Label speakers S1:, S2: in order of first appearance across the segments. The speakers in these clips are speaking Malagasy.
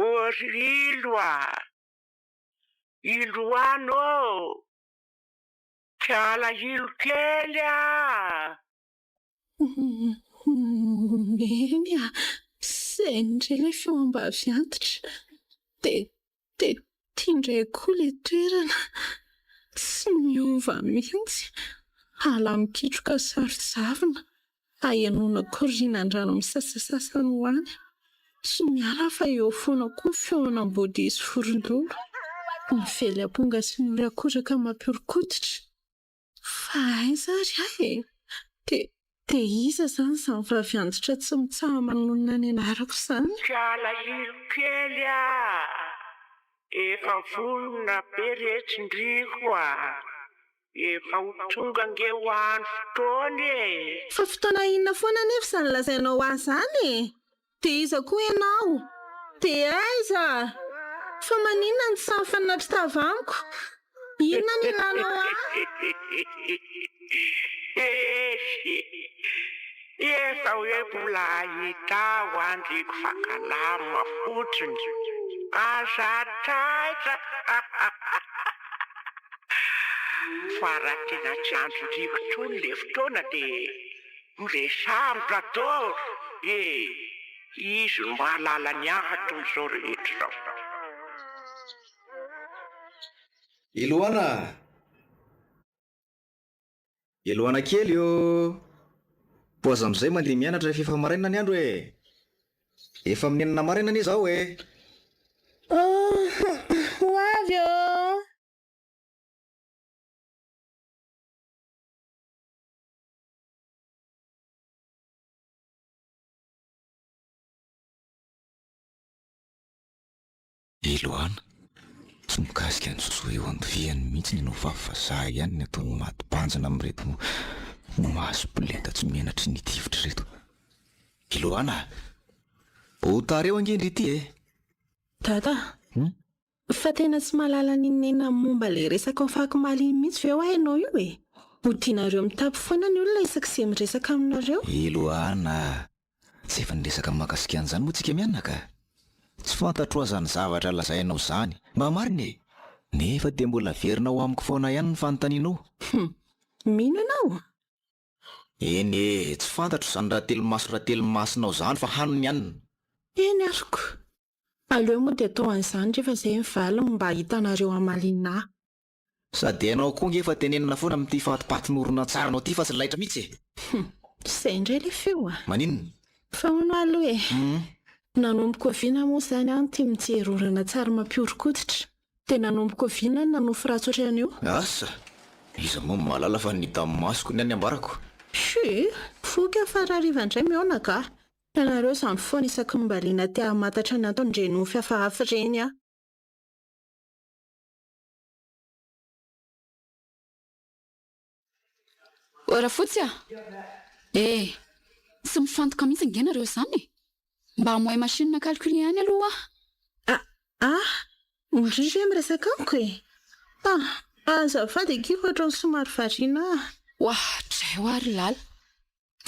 S1: Orilo iloano kiala ilo kely
S2: Menya izay indray ilay feom-bavy antitra dia tiandray koa ilay toerana tsy miova mihitsy ala mikitroka sarizavina ahianoana korinan-drano misasasasany hoany sy miala fa eo foana koa feon'ambodia sy vorondolo mively amponga sy mireakoraka mampiorokotitra fa aiza ry dia iza izany izany vavy antitra tsy mitsaha manonona ny anarako izany
S1: kiala ilo kely efa vonona be retsin-driko efa ho tonga nge ho any fotoana
S2: fa fotoana inona foana nefa izany lazainao azy izany dia iza koa ianao dia aiza fa maninona ny samy fanatritava amiko inona ny ilanao
S1: efa hoe mbola ahita ho andriko fankalama fotsiny azatraitra fa raha tena tsy andro-riko tsony le fotoana dia miresambotra toro izy no mahalala ny ahatro n'izao rehetra izao
S3: Iloana kely io poaza amin'izay mandeha mianatra rehefa efa maraina ny andro efa minenina maraina anie izao
S2: ho avy
S3: Iloana tsy mikasika ny sosoa eo andoviany mihitsy ny novavy vazaha ihany ny ataony maty-panjana amin'ireto maso boleta tsy menatry ny tivitra reto. Iloana ho tareo angendry ity
S2: Dada fa tena tsy mahalala ninena momba ilay resaka mifaky maliny mihitsy ve ho hainao io ho tianareo mitapy foana ny olona isak'izay miresaka aminareo
S3: Iloana tsy efa niresaka mahakasika an'izany moa tsika mianaka tsy fantatro azany zavatra lazainao izany mba mariny nefa dia mbola verina ho amiko foana ihany ny fanontanianao
S2: mino ianao
S3: eny tsy fantatro izany raha telomasinao izany fa haniny ihany
S2: eny aroko aleo moa dia atao an'izany rehefa izay mivaly mba hitanareo hamalina
S3: sady ianao koa ngefa tenenina foana amin'ity fatipatin'orona tsaranao ity fa tsy laitra mihitsy
S2: izay indray ilay feo
S3: maninona
S2: fa hono aloha nanomboka oviana moa izany any tia mijery orana tsara mampiorokotitra dia nanomboka oviana ny nanofy ratsotra an'io
S3: asa iza moa mahalala fa ny hita masoko ny any ambarako
S2: foka fa rahariva indray mionaka ianareo izany foana isaky ny mbaliana tia matatra ny ato ndray nofy hafahafa ireny
S4: ora fotsy tsy mifantoka mihitsy angenareo izany mba hamohay masina calcul ihany aloha
S2: indrindra miresaka amiko azafady akiko ohatrany somary variana
S4: dray ho ary lala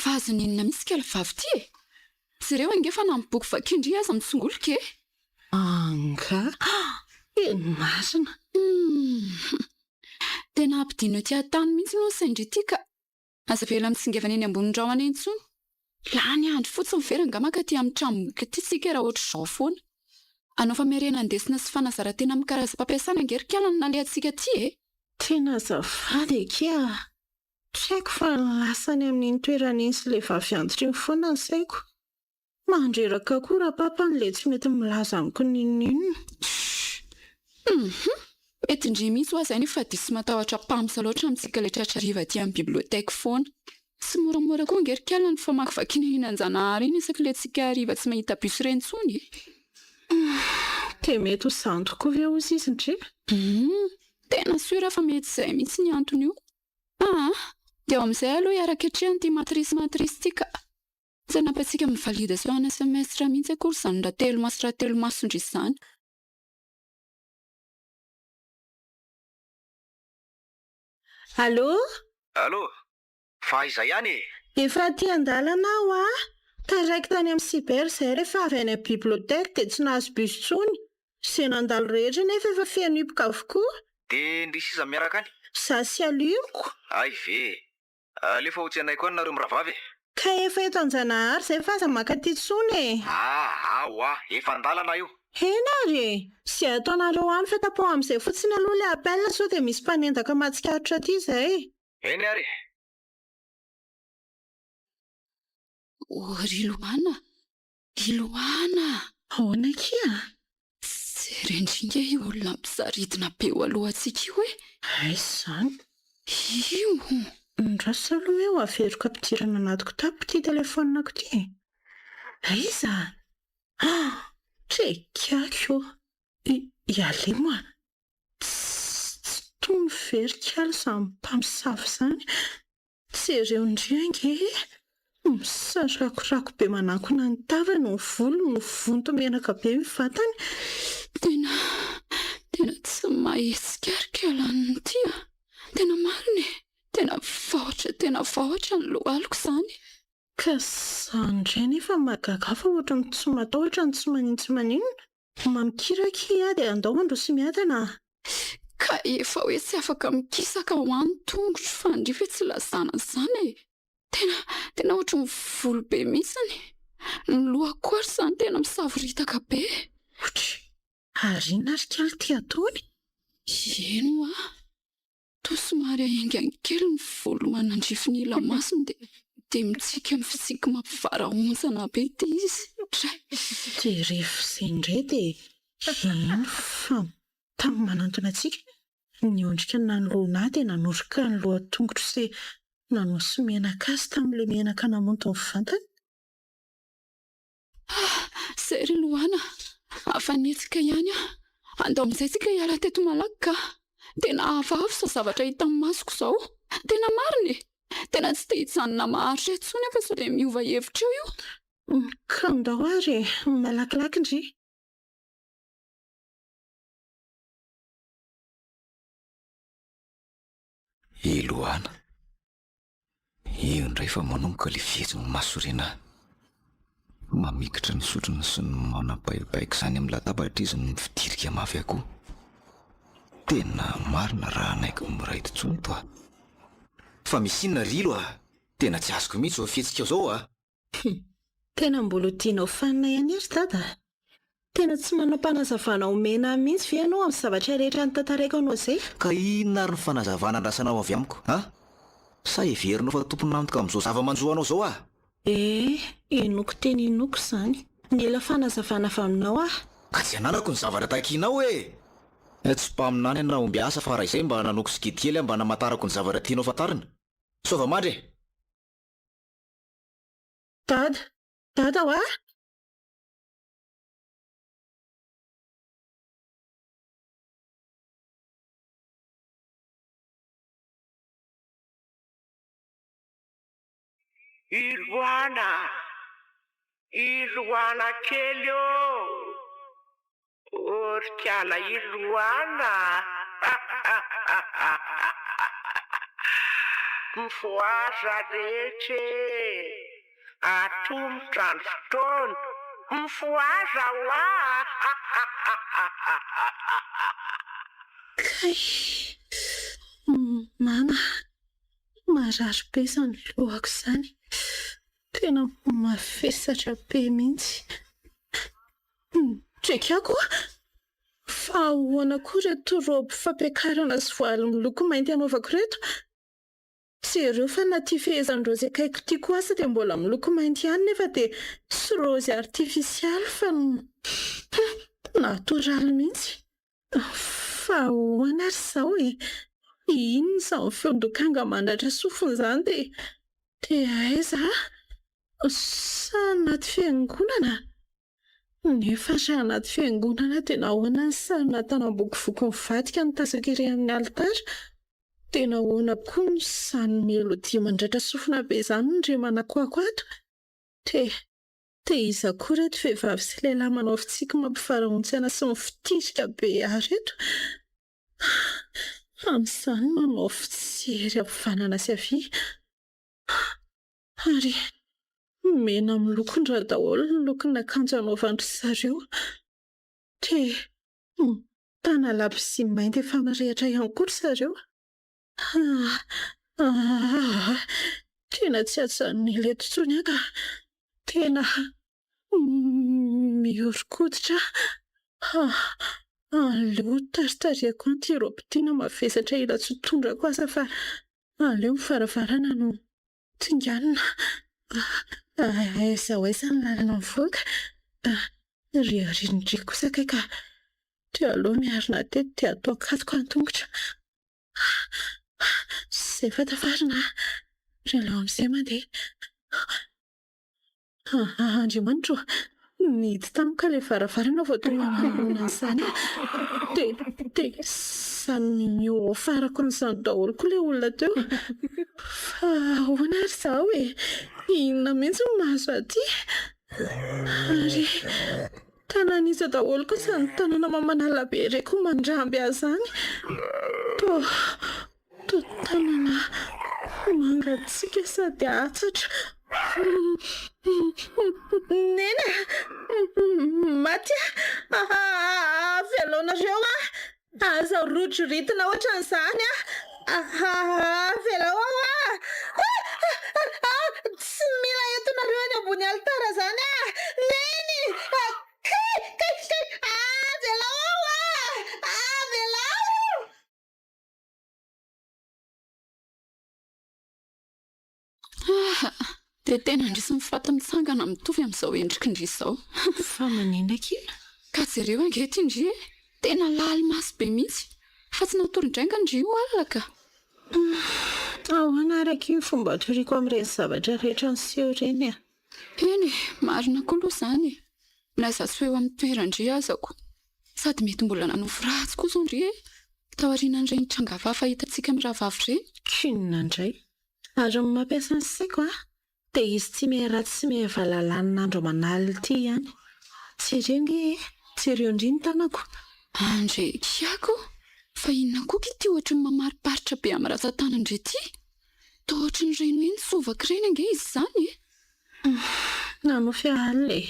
S4: fa azo ninona mihitsy kely vavy ty tsy ireo angefa namboky vakindry aza mitsongoloka
S2: anga marina
S4: tena ampidino ty tany mihitsy no saindry ity ka aza vela mitsingevana eny ambonin-drao any intsony lany andro fotsy miverangamaka ty amin'ny tranomboky ity tsika raha ohatra izao foana anao fa merena andesina sy fanazara-tena amin'ny karaza-pampiasana angerikala no nalehantsika ty
S2: tena azafady akia tsy haiko fa lasany amin'ny toerana iny sy ilay vavy antitra iny foana ny saiko mandreraka koa raha papan'ilay tsy mety milaza amiko ninninona
S4: mety indry mihitsy ho azy any fa diso matahotra mpamsa loatra amintsika ilay tratrariva aty amin'ny biblioteka foana sy moramora koa angerikala ny famaky vakina hinan-janahary iny isaky ilay tsika hariva tsy mahita bus rentsony
S2: dia mety ho izany tokoa ve ozy izy ndre
S4: tena sura fa mety izay mihitsy ny antony io dia ao amin'izay aloha hiara-ketrehany ty matrisy ity ka tsy nampatsika mivalida sy hoana semestra mihitsy akory izany raha telo masondry izany
S2: Allô
S3: fa iza ihany
S2: efa aty an-dalana aho Taraiky tany amin'ny cyber izay rehefa avy any amin'ny biblioteka dia tsy nahazo bus intsony. Izay nandalo rehetra nefa efa feno hipoka avokoa.
S3: Dia ndry sisa miaraka any?
S2: Za sy alioniko.
S3: Ay ve. Alefa ho tsenay koa nareo miravavy.
S2: Ka efa eto an-Janahary izay fa aza makaty intsony e.
S3: Aoa, efa andalana io.
S2: Henary izay ataonareo any fetapo amin'izay fotsiny aloha ilay apelina sao dia misy mpanendaka matsikaritra aty izay.
S3: Eny ary.
S4: Ry Loana,
S2: Ahoana kia?
S4: Izay rendringa io olona mpisaridina be eo alohantsika io e.
S2: Ay izany.
S4: Io.
S2: Ndrasa aloha eo averiko ampidirana anatiko tapo ty telefonako ty. Aiza? Trekako iale moa. Tsy tony verika ala izany mpamosavy izany. Jereo ndriange misarakorako be manankona ny tavany, ny volo, ny vonto menaka be mivatany.
S4: Tena tsy mahetsikarika alana ty a. Tena marina e. Tena vaotra ny lohaloko izany.
S2: Ka izany indray nefa mahagaga fa ohatra ny tsy matahotra ny tsy maninona. Mamikiraki dia andao mandroso miadana.
S4: Ka efa hoe tsy afaka mikisaka ho an'ny tongotro fa ndrifa tsy lazana izany e. Tena ohatra ny volo be mihitsiny. Ny lohako ary izany tena misavoritaka be.
S2: Ariana ary kely ty ataony.
S4: Eno a. Toa somary aingangely ny volo manandrify ny ilamasony dia mitsika amin'ny fisika mampivarahontsana be ty izy.
S2: Dia rehefa izay indray dia ino fa tamin'ny manantona antsika niondrika na ny lohana dia nanoroka ny lohan-tongotro sy nanosy menaka azy tamin'ilay menaka namonto ny vantany.
S4: Izay ry Loana, afanetsika ihany a. Andao amin'izay tsika hiala teto malaky ka. Tena hafahafa sa zavatra hita amin'ny masoko izao. Tena marina e. Tena tsy te hijanona maharitra intsony fa sao dia miova hevitra io.
S2: Ka andao ary malakilaky ndry.
S3: Loana. Io indray fa manomboka ilay fihetseham-po mahasorena. Mamikitra ny sotrony sy ny manapahipahiky izany amin'ny latabatra izy ny fidirika mafy akoho. Tena marina raha naiko miray totsony to a. Fa misy inona rilo a. Tena tsy azoko mihitsy ho fihetsika zao a.
S2: Tena mbola tianao fanina ihany ary dada. Tena tsy manam-panazavana omena mihitsy ve ianao amin'ny zavatra rehetra notantaraiko anao izay?
S3: Ka inona ary ny fanazavana andrasanao avy amiko sa heverinao fa tompony namitoka amin'izao zava-manjoanao zao a?
S2: Enoko teny enoko izany. Mila fanazavana avy aminao a.
S3: Ka tsy ananako ny zavatra takinao e. Tsy mpaminany ianao ombiasa fa raha izay mba nanoko sikidy kely mba namatarako ny zavatra tianao fantarina. Sova mandry.
S2: Dada ho a?
S1: Iloana kely orikala Iloana. Mivoaza rehetra atomotra ny fotoana. Mivoaza ho
S2: Mama, marary be izany lohako izany. Tena mavesatra be mihitsy. Trekako fa ahoana koa reto roby fampiakarana sy voaly miloko mainty anaovako reto. Jereo fa naty fehezan'ny rozy akaiko tiako asa dia mbola miloko mainty ihany nefa dia sy rozy artifisialy fa natoraly mihitsy. Fa ahoana ary izao e. Inona izany feon-dokanga mandatra sofina izany dia aiza? Sa anaty fiangonana? Nefa raha anaty fiangonana dia nahoana ny sarina tanam-boky voky mivadika nitazaka iry amin'ny alitara? Dia nahoana koa ny izany melodia mandratra sofina be izany nindremanako ato? Dia iza koa reto vehivavy sy lehilahy manao fitsika mampivarahontsana sy mifitirika be reto? Amin'izany manao fijery ampivanana sy avia. Ary mena amin'ny lokon-dra daholo ny lokona akanjo anaovandry zareo. Tana labsy mainty efa mirehatra ihany koa ry zareo. Tena tsy atsan'ny ileto intsony ka tena miorikoditra. Aleo taritarihako anty robitiana mavesatra ila tsy tondra kosa fa aleo mifaravarana no tsinganina. Aiza ho aiza ny lalana mivoaka. Ririnindry kosa ka dia aleo miarina teto dia atao akatoko an-tongotra. Izay fatafarina relao amin'izay mandeha. Andriamanitra, nidy tamika ilay varavarana vao tonga nanolona an'izany dia samy miofarako an'izany daholo koa ilay olona teo. Fa ahoana ary izaho e? Inona mihitsy no mahazo aty? Ary tananisa daholo kosa ny tanana mamanala be reko mandramby azany. Tanana mangatsika sady atsatra. Nena maty veloanareo aza rojo ritina ohatran'izany velao tsy mila entonareo any ambony alitara zany neny velao velao.
S4: Dia tena indrisy mifaty mitsangana mitovy amin'izao endrika indry izao.
S2: Fa manina kina
S4: Ka jereo angeto indry tena laly maso be mihitsy. Fa tsy natorin-drainga indry io alina ka.
S2: Ahoana araka iny fomba toriko amin'ireny zavatra rehetra niseho ireny a.
S4: Eny marina koa aloha izany. Naza tsy eo amin'ny toerandry azako. Sady mety mbola nanofo ratsy kosa indry tao aorianan'ireny tranga-vafa hitantsika amin'ny rahavavy ireny.
S2: Kinona indray. Ary ny mampiasa ny saiko dia izy tsy miharatsy sy mihavalan'andro manalina ity ihany. Jereo indry ny tanako.
S4: Andrekiako, fa inona koa ity ohatry ny mamariparitra be amin'ny ratsan-tanandry ity? Toa ohatry ny reno eny sovaka ireny ange izy izany
S2: Nanofy alina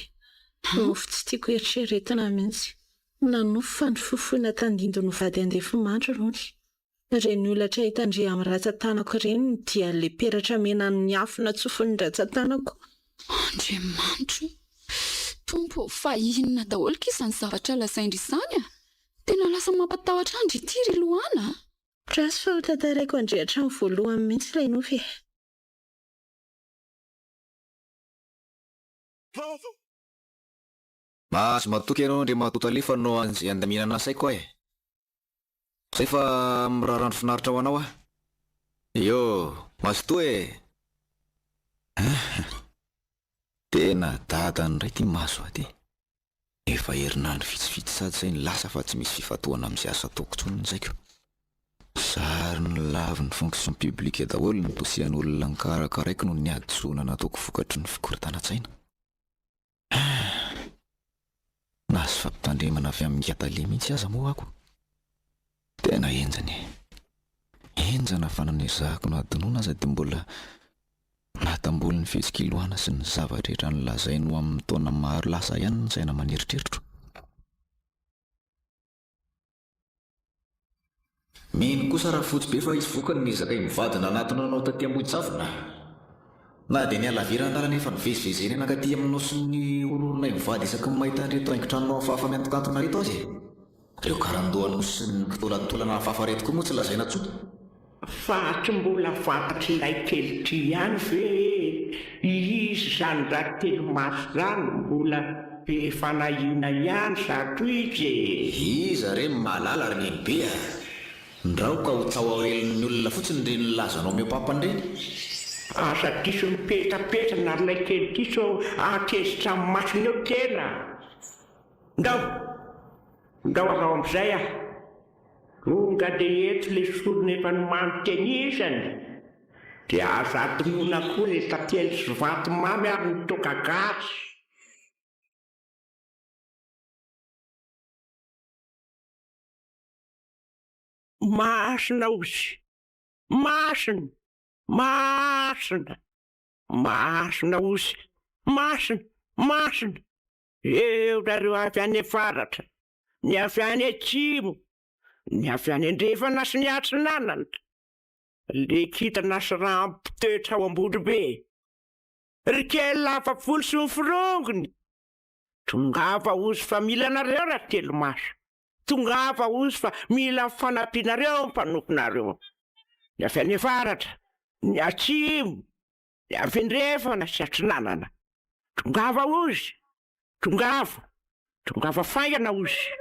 S2: nofy tsy tiako eritreretina mihitsy. Nanofy fa ny fofoina tandindo no vady andefimandro rony. Ireny olatra hitandria amin'ny ratsan-tanako ireny dia ilay peratra mena ny afina tsofin'ny ratsan-tanako.
S4: Andriamanitra, tompo fa inona daholo k'izany zavatra lazaindry izany Tena lasa mampatahotra andry ity ry Lohana.
S2: Rasy fa ho tantaraiko andrehatra amin'ny voalohany mihitsy ilay nofy.
S3: Mahazo matoky ianao ndry matoto alefa no anzay andaminana saiko Zay fa mirarandro finaritra ho anao Yo, mahazo to Tena dadany iray ty mahazo aty. Efa herinandro vitsivitsy sady zay ny lasa fa tsy misy fifatohana amin'ny asa ataoko intsony ny zaiko. Sary ny lavy ny fonction publique daholo ny tosian'olona nikarakaraiko no niadisona nataoko vokatry ny fikorontanan-tsaina. Nahazo fampitandremana avy amin'ny gatale mihitsy aza moa ako. Tena enjana fananezahako na adinoana aza dia mbola nahatambolo ny fihetsika Lohana sy ny zavatra rehetra nolazainy amin'ny taona maro lasa ihany ny saina maneritreritra. Mino kosa raha fotsy be fa izy vokany nizaka mivadina anatona anao taty Ambojavona. Na dia ny alaviran-dalana efa nivezivezeny anakaty aminao sy ny olorona mivady isaky ny mahita an'ireto haingitranonao hafahafa miantokantona reto azy. Ireo karandohanao sy ny mpitolatolana hafahafa reto koa moa tsy lazaina tsony.
S1: Fa tsy mbola fantatry ilay kelitry ihany ve izy izany raha telo maso izany mbola be fanahiana ihany zato izy
S3: Iza re malala ry lehibe Ndraoka ho tao aorelin'ny olona fotsiny re nilazanao miopampany reny.
S1: Asa diso mipetrapetrana ilay kely diso akezitra amin'ny masony eo tena. Ndao avao amin'izay Tonga dia eto ilay solona efa ny manonteny dia azo adinoina koa ilay tately sy vatomamy ary ny toaka gasy. Masina ozy, masina ozy. masina eo nareo avy any avaratra, ny avy any atsimo, ny avy any andrefana sy ny atsinanana, le kitana sy rampitoetra ao ambony be, ry kely lafafolo sy ny firongony, tongava ozy fa mila nareo raha telo maso, tongava ozy fa mila fanampianareo mpanomponareo, ny avy any avaratra, ny atsimo, ny avy andrefana sy atsinanana, tongava ozy, tongava faingana ozy.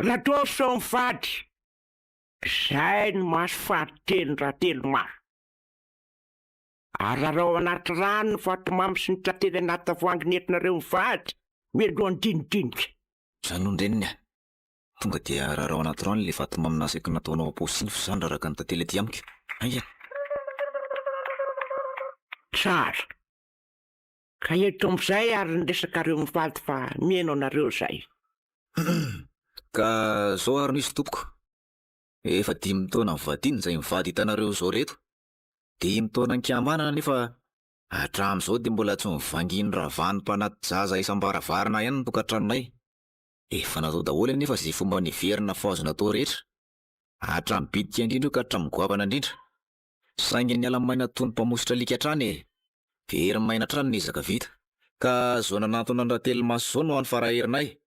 S1: Raha toa sao mivady, zay no maso fahateny raha telo maso. Ararao anaty rano ny vatomamy sy ny tantely anaty tavoahangy nentinareo mivady, mialohan'ny dinidinika.
S3: Zany ondreniny a, tonga dia ararao anaty rano le vatomamy nasaiko nataonao aposiny fa zany raraka ny tantely aty amiko. Aya.
S1: Tsara. Ka eto amin'izay ary ny resakareo mivady fa mihaino anareo zay.
S3: Ka zao ary nisy tompoko. Efa 5 taona mivadiny izay mivady hitanareo zao reto. 5 taona nkiamanana nefa hatramin'izao dia mbola tsy mivanginy ravany mpanaty zaza isam-baravarana ihany ny tokantranonay. Efa natao daholo nefa izay fomba niverina fahazona tao rehetra. Hatramin'ny bitika indrindra ka hatramin'ny goavana indrindra. Saingy ny ala-maina toy ny mpamositra alika hatrany e. Very maina hatrany nizaka vita. Ka zao nanantona ny rately maso zao no any faraherinay.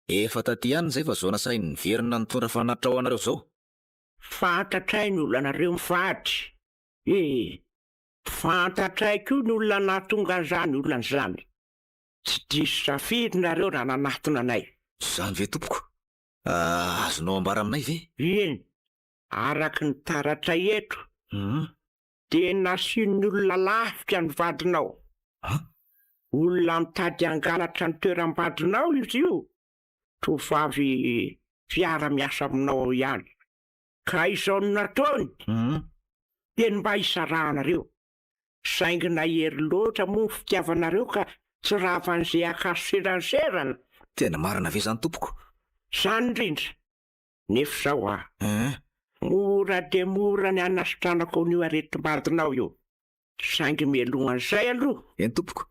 S3: Efa taty ihany zay fa zao nasainy niverina nitondra fanatitra ao anareo zao.
S1: Fantatray ny olona nareo mivady. Fantatray koa ny olona nahatonga an'izany olona an'izany. Tsy diso safidy nareo raha nanatona anay.
S3: Zany ve tompoko? Azonao ambara aminay ve?
S1: Eny, araky ny taratra eto, dia nasian'ny olona lafika ny vadinao. Olona mitady angalatra ny toeram-badinao izy io. Tovavy fiara miasa aminao ihany. Ka izao no nataony, dia mba hisarahanareo. Saingy nahery loatra moa ny fitiavanareo ka tsy ravan'izay akasoseranserana.
S3: Tena marina ve zany tompoko?
S1: Zany indrindra. Nefa zao mora dia mora ny anasitranako n'io areti-badinao io. Saingy mialohan'izay aloha.
S3: Eny tompoko?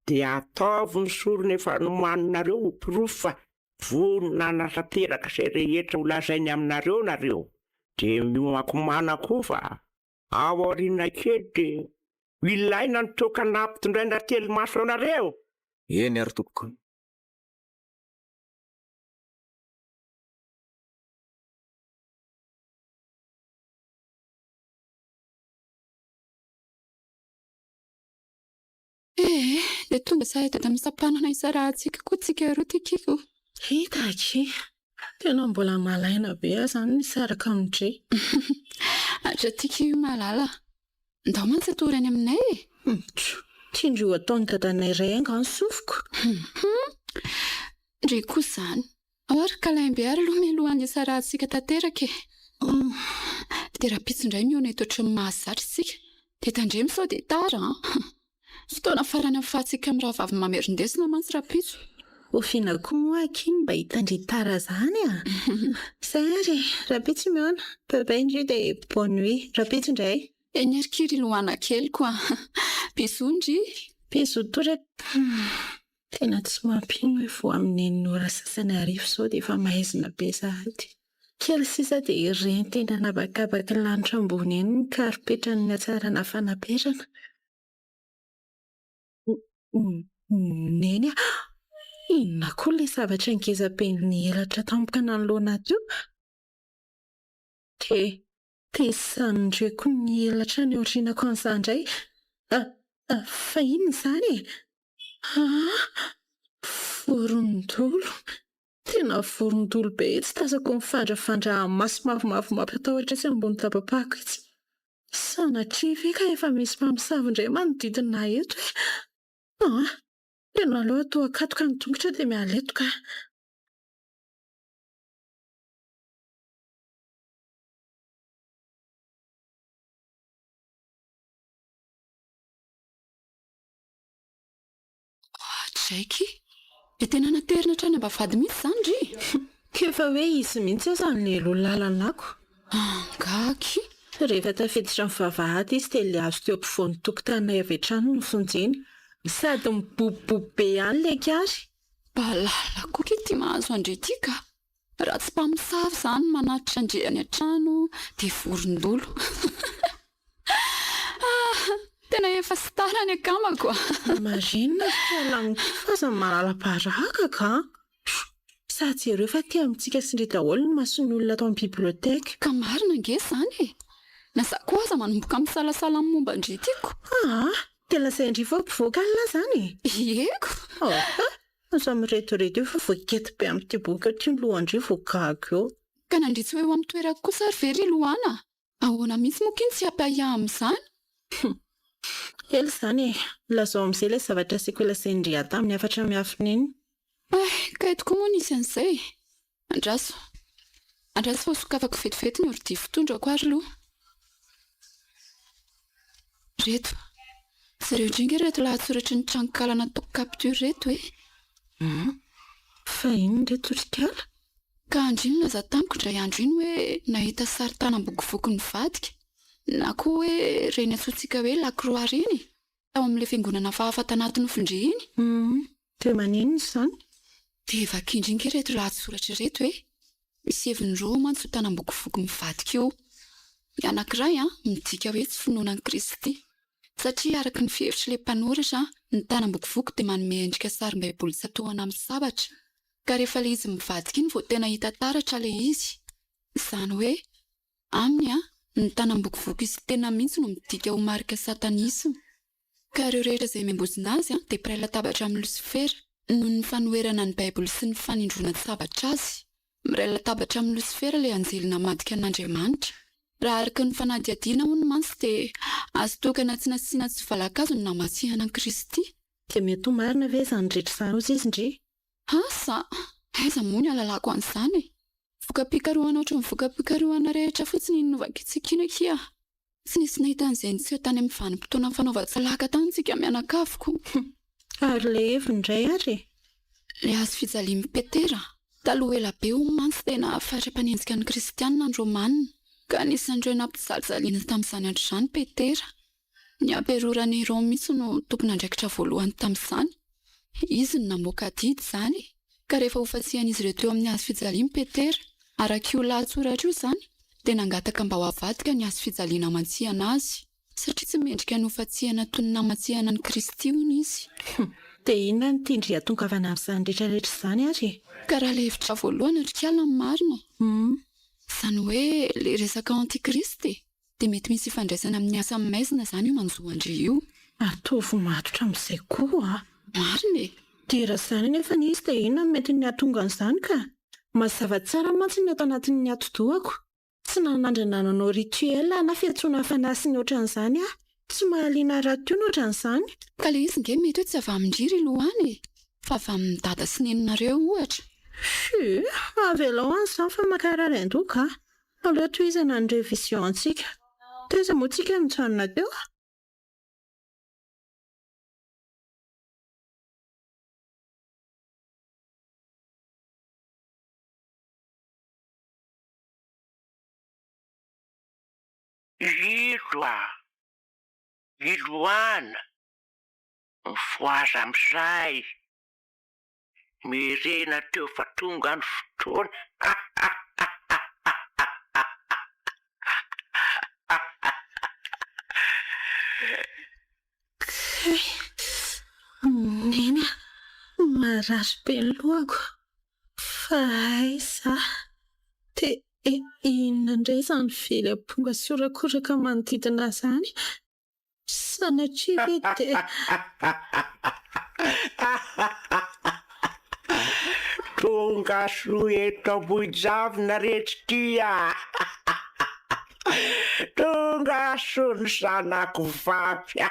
S1: Dia ataovy ny sorony efa nomaninareo ho pirofa vonona natanteraka izay rehetra ho lazainy aminareo nareo. Dia miomakomana koa fa ao aoriana kely dia ilaina ny toka nampitondray ny rately maso anareo.
S3: Eny ary tompoko.
S4: Dia tonga zahay dia misapanana isarahantsika koa tsika roa tikiko.
S2: Hitaki, tena mbola malaina be zany nisaraka amindray.
S4: Atra tika io malala. Ndao mantsy atory any aminay e.
S2: Tindro ataony dadanay iray anga ny sofiko.
S4: Ndry koa zany. Ary kalaimbe ary aloha mialohan'ny isarahantsika tanteraka e. Dia raha pitso indray miona eto ohatran'ny mahazatra isika. Dia tandremo sao dia tara. Fotoana farany amin'ny fahatsika amin'ny raha vavy mamerindesina mantsy raha pitso.
S2: Ofiana koa moa akiny mba hitandry tara zany a. Sary, raha pitso miona. Bebe indray dia bonne nuit. Raha pitso indray.
S4: Eny ary kiry lohana kely koa. Piso indry.
S2: Piso tory. Tena tsy mampino hoe vo amin'ny enora sasany arivo sao dia efa maizina be sahady. Kely sisa dia ireny tena nabakabaka lanitra ambony eny ny karipetrany ny atsarana fanaperana. Neny a, inona koa ilay zavatra ngeza-pen'ny helatra tampoka nanoloana teo? Tesanindreo koa ny helatra ny ohatrinako an'izany indray. Fa inona izany e? Vorondolo. Tena vorondolo be tsy tazako mifandrafandra maso mavomavo mampatahotra sy ambony dabapako itsy. Sanatria ve ka efa misy mpamosavy indray manodidina eto e? Tena aloha toa katoka ny tongotra dia mialetoka.
S4: Draiky, dia tena naterina trany ambavady mihitsy zany ndry.
S2: Kefa hoe izy mihitsy izany ny elo lalanako.
S4: Gaky,
S2: Rehefa tafiditra amin'ny vavahady izy dia ilay azo teo ampovoan'ny tokotanay avy hatrany no fonjeny. Sady mibobobo be ihany ilay kary.
S4: Balala koa ity mahazo andre ity ka. Raha tsy mpamosavy izany manatitra andrehany an-trano dia vorondolo. Tena efa sy tarany akamako.
S2: Marina fialany faza manala-baraka ka. Sady jereo fa tia amintsika sindry daholo ny masony olona atao amin'ny biblioteka.
S4: Ka marina ange izany e. Na za koa aza manomboka misalasala amin'ny momba andre tiako.
S2: Dia lasa indrivo ampivoaka alina izany e.
S4: Ieko.
S2: Aza miretorety eo fa voakety be amin'ity boka ity ny lohandrio voagago eo.
S4: Ka nandritsy hoe eo amin'ny toerako kosa ary very Lohana. Ahoana mihitsy moa kiny tsy ampahiah amin'izany?
S2: Ela izany e. Lazao amin'izay ilay zavatra asiako lasaindry tamin'ny afatra miafina iny.
S4: Ka eto koa moa nisy an'izay. Andraso fa sokafako vetivety ny ordi fitondrako ary lo. Reto. Zareo indringa reto lahatsoratra ny trangokalana ataoko capture reto e.
S2: Fa iny reto rikala?
S4: Ka andriny laza tamiko indray andro iny hoe nahita sary tanam-bokivoky ny vadika. Na koa hoe reny antsointsika hoe lakroa reny. Tao amin'ilay fiangonana fahafatanaty nofindry iny.
S2: Dia maninona izany?
S4: Dia vakindringa reto lahatsoratra reto e. Misy heviny roa mantsy ho tanam-bokivoky mivadika eo. Ny anankiray midika hoe tsy finoana an'i Kristy. Satria araka ny fihevitry ilay mpanoratra ny tanam-bokivoky dia manome endrika sarim-baiboly satohana amin'ny sabatra. Ka rehefa ilay izy mivadika iny vao tena hita taratra ilay izy. Izany hoe amin'ny ny tanam-bokivoky izy tena mihitsy no midika ho marika satanisma. Ka ireo rehetra izay miambozina azy dia mpiray latabatra amin'ny Lucifera noho ny fanoherana ny baiboly sy ny fanindrona sabatra azy. Miray latabatra amin'ny Lucifera ilay anjelina madika an'Andriamanitra. Raha araka ny fanadihadiana moa ny mantsy dia azo tokana tsy nasiana tsy valakazo ny namasihana an'i Kristy.
S2: Dia mety ho marina ve izany rehetra izany ozy izy indry?
S4: Asa, aiza moa ny alalako an'izany e. Voka-pikarohana ohatry ny voka-pikarohana rehetra fotsiny inovankitsikina kia. Tsy nisy nahita an'izay tsy tany amin'ny vanim-potoana fanaovan-tsalaka tany tsika mianakaviko.
S2: Ary ilay heviny indray ary?
S4: Ilay azo fijalian'i Petera. Taloha ela be ho mantsy tena fatra-panenjika ny kristianina ny Romanina. Ka anisan'ireo nampizalizaliana tamin'izany andro izany Petera. Ny amperorany Roma mihitsy no tompon'andraikitra voalohany tamin'izany. Izy no namoaka didy izany. Ka rehefa ho fatsihan'izy ireo teo amin'ny azo fijalian'i Petera, araka io lahatsoratra io izany, dia nangataka mba ho avadika ny azo fijaliana mantsihana azy. Satria tsy mendrika ny ho fatsihana toy ny namantsihana ny Kristy hono izy.
S2: Dia inona ny tindry atongavana amin'izany rehetrarehetra izany ary?
S4: Ka raha ilay hevitra voalohany rikala ny marina. Izany hoe ilay resaka antikristy dia mety misy ifandraisana amin'ny asa maizina izany io manjoandry io.
S2: Atovy matotra amin'izay koa.
S4: Marina e.
S2: Dia raha izany nefa izy dia inona mety ny atonga an'izany ka? Mazava tsara mantsy ny ato anatin'ny atodohako. Tsy nanandrana nanao rituel na fiantsoana fanasiny ohatran'izany tsy mahaliana rahateo ohatran'izany.
S4: Ka ilay izy nge mety hoe tsy avy amin-driry Lohana e. Fa avy amin'ny dada sy neninareo ohatra.
S2: Avelao an'izany fa makarary andoka. Aleo tohizana ny revision antsika. Teza moa tsika mijanona teo.
S1: Iloana, mivoaza amin'izay, mirena teo fa tonga ny fotoana.
S2: Nena, marary be ny lohako. Fa aiza? Dia inona indray izany vely amponga sy orakoraka manodidina izany? Sanatria ve dia...
S1: Tonga soa eto ambojavona rehetra tia. Tonga soa ny zanako vavy.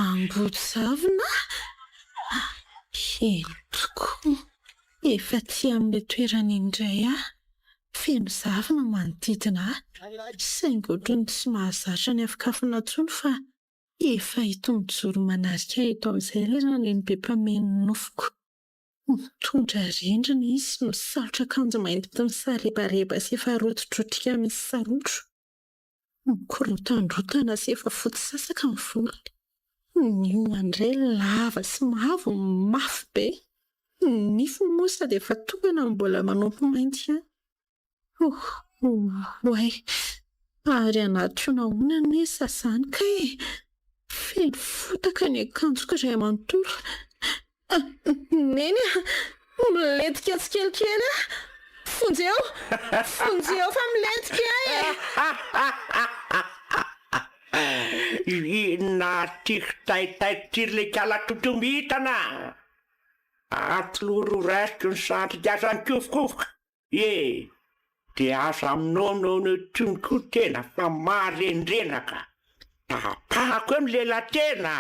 S2: Ambojavona? Elo tokoa. Efa tsy amin'ny toerana indray feno zavona manodidina saingy ohatrany tsy mahazatra ny afikafana intsony fa efa itony joro manarika eto amin'izay ilay raha ny be mpameno nofoko. Mitondra rindrina izy, misalotra akanjo mainty misarebareba sy efa rototrotrika misy sarotro. Mikorotandrotana sy efa fotsy sasaka ny volony. Ny hohany lava sy mavo mafy be. Ny nifiny mosa dia efa tokana mbola manopy mainty ihany. Oay, ary anaty honahoana izy sasany kay. Feno fotaka ny akanjoko iray manontolo. Neny, milentika tsikelikely. Fonjeo fa milentika
S1: Inona tikitaitiry le kala totombitana. Atoloro raisiko ny sandrikasany kofokofoka. Dia aza aminao no tonoko tena fa marendrenaka. Tapahako ny lelatena.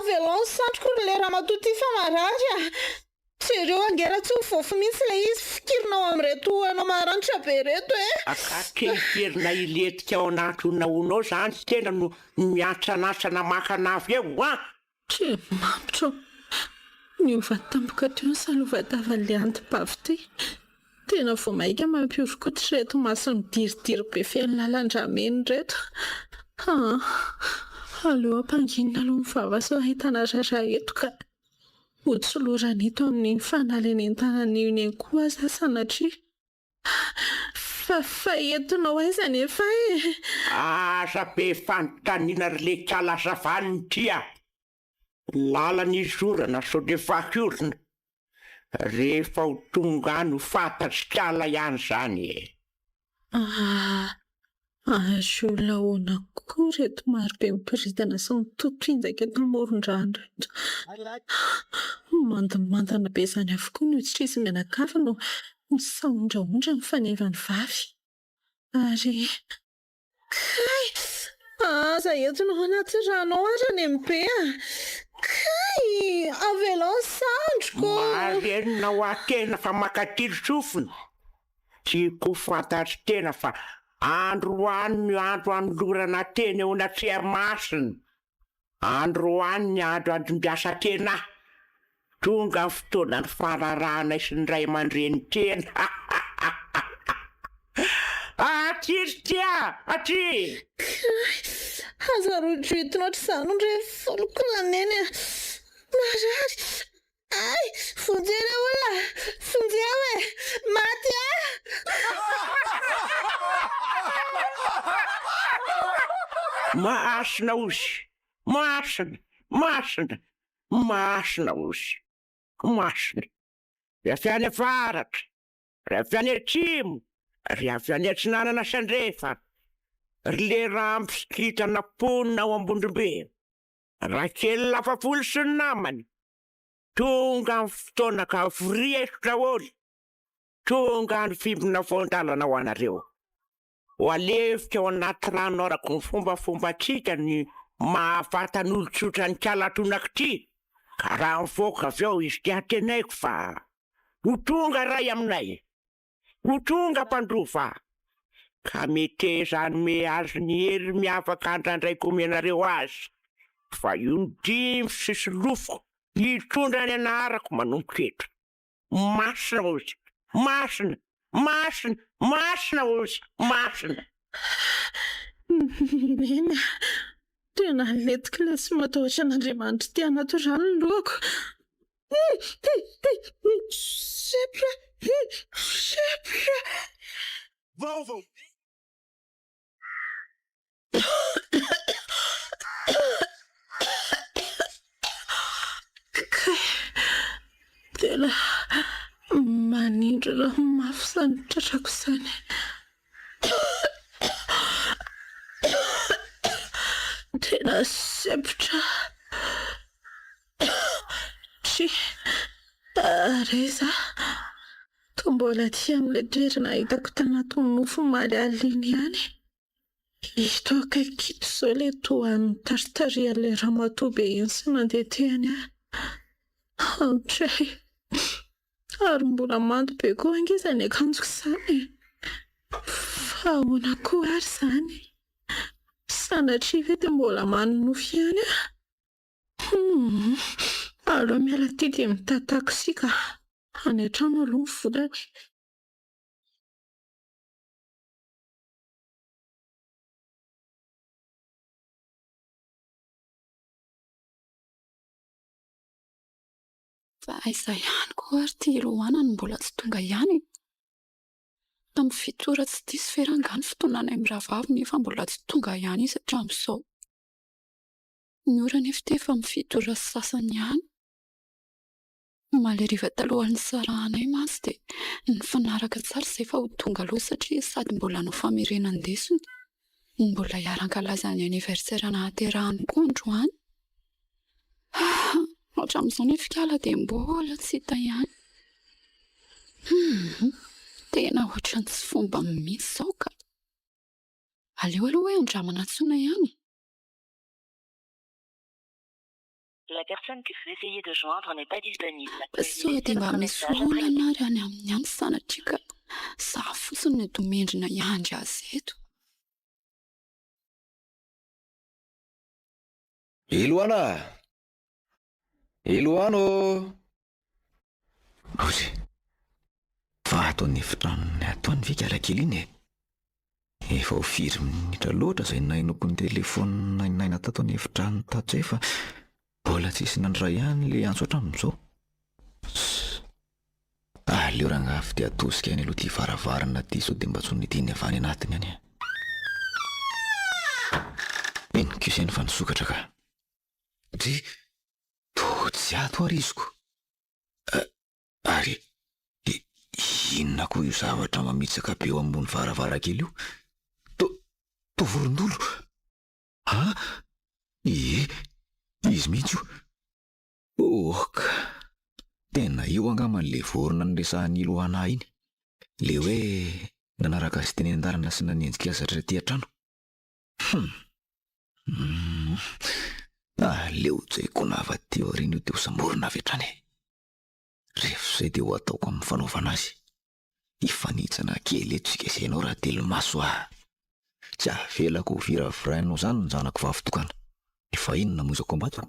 S2: Velao ny sandriko ny lera matoty fa marary. Tsy ireo angera tsy mifofo mihitsy ilay izy fikirinao amin'ireto anao maranitra be reto
S1: Akakeliperina iletika ao anaty honaonao zany tena no miantranantrana makanavy eo
S2: Tsy mampitro. Niova tampoka teo ny salovadavany antibavy ty. Tena vao maika mampiorokotry reto masony diridiry be feno lalandrameny reto. Aleo ampanginina aloha mivava so ahitana rara eto ka hotsolorana eto amin'ny fanalentana iny koa aza sanatria. Fa entinao aiza nefa
S1: Aza be fanontaniana ry le kala zavaniny tia. Lalany izorana so dia vakiorina. Rehefa ho tonga no fantatry kala ihany zany
S2: olona ahoana koa reto marobe mipiritana sy mitotoinjaka eto moron-drano reto. Mandimandana be izany avokoa ny hoditra izy mianakavy no misaondraondra mifaneva ny vavy. Ary kay, aza entona ao anaty rano ao ary any MP. Kay, avelao ny sandriko.
S1: Marenina ho atena fa makatily sofina. Tiako fantatry tena fa andro any ny andro anolorana teny eo anatrehar masina. Andro any ny andro androm-biasa tena. Tonga ny fotoana ny fararahana sy ny ray aman-dreny tena. Atiry tia, atry.
S2: Aza rojoitina ohatr'izany ny rehefoloko naneny. Marary. Ay, fonjera olona. Fonjera maty
S1: Masina ozy. Masina ozy. Masina. Rehefa any avaratra. Rehefa any atsimo. Rehefa any atsinanana sandrefa. Le rambo sy kitana ponina ao ambondrombe. Rakely lafavolo sy ny namany. Tonga ny fotoana ka voriesitra olo. Tonga ny fimbona voandalana ho anareo. Ho alefika ao anaty rano araka ny fombatsika ny mahafatan'olotsotra ny kalatonako ty. Ka raha mivoaka avy ao izy tia tenaiko fa ho tonga ray aminay. Ho tonga mpandrova. Ka mety zany me azy ny hery miavaka andrandray komenareo azy. Fa io ny dimy sisy lofoko hitondra ny anarako manomboka eto. Masina ozy. Masina ozy. Masina.
S2: Nena, tena letika ilay sy matahotra an'Andriamanitra ty anaty rano ny lohako. Sepra.
S5: Vaovao.
S2: Tena manindrona mafy izany tratrako izany. Tena sepitra. Tsy reza. Mbola ty amin'ilay toerana ahitako tanaty nofo maly alina ihany. Ito akaikito izao ilay tohan'ny taritarian'ilay ramatoa be iny sy nandeha teny Antray. Ary mbola mando be koa angiza ny akanjoko izany. Fa ahoana koa ary izany. Sanatria ve dia mbola manonofo ihany Aloha miala tia dia mitataksi ka any an-trano aloha ny volany.
S4: Fa izay ihany koa ary tia Loana no mbola tsy tonga ihany. Tamin'ny fitora tsy diso ferangany fotoana any Miravavy nefa mbola tsy tonga ihany izy hatramin'izao. Ny ora nefa tefa amin'ny fitora sy sasany ihany. Maleriva talohan'ny sarahanay mantsy dia nifanaraka tsara izay fa ho tonga aloha satria sady mbola no famerenan-desony. Mbola hiaran-kalaza ny aniversera nahaterahany koa androany. Hatramin'izao nefa kala dia mbola tsy hita ihany. Tena ohatran'ny tsy fomba mihitsy izao ka. Aleo aloha hoe andramana antsoina ihany.
S6: La personne que vous essayez de joindre n'est pas disponible.
S4: Sao dia mba misy olana ary any amin'ny any sanatria ka zaho fotsiny no domendrina iandry azy eto.
S3: Iloana! Iloano! Ozy, fa ataon'ny efitranony ataony vikalakely iny e. Efa ho 5 minitra loatra izay nainoko ny telefona naina tato ny efitrano tato izay fa mbola tsisy nandray ihany ilay antso hatramin'izao. Aleo rangafy dia atosika any aloha ty varavarana ty sao dia mba tsy nitiny avany anatiny any. Eny kiseny fa nisokatra ka. Ty tsy ato ariziko. Ary inona koa io zavatra mamitsaka be eo ambony varavarakely io? Tovorondolo? Izy mihitsy io. Oka, tena io angaman'le vorona niresahan'ny Loana iny. Le hoe nanaraka azy teny an-dalana sy nanenjika azy hatraty an-trano. Aleo tsaiko nava-ty aoriana io dia ho samborina avy hatrany. Rehefa izay dia ho ataoko amin'ny fanaovana azy. Hifanitsana kely eto sika sy ianao raha telo-maso ah. Tsy avelako ho viravirainao izany ny zanako vavy-tokana. Efa inona mozako ambato?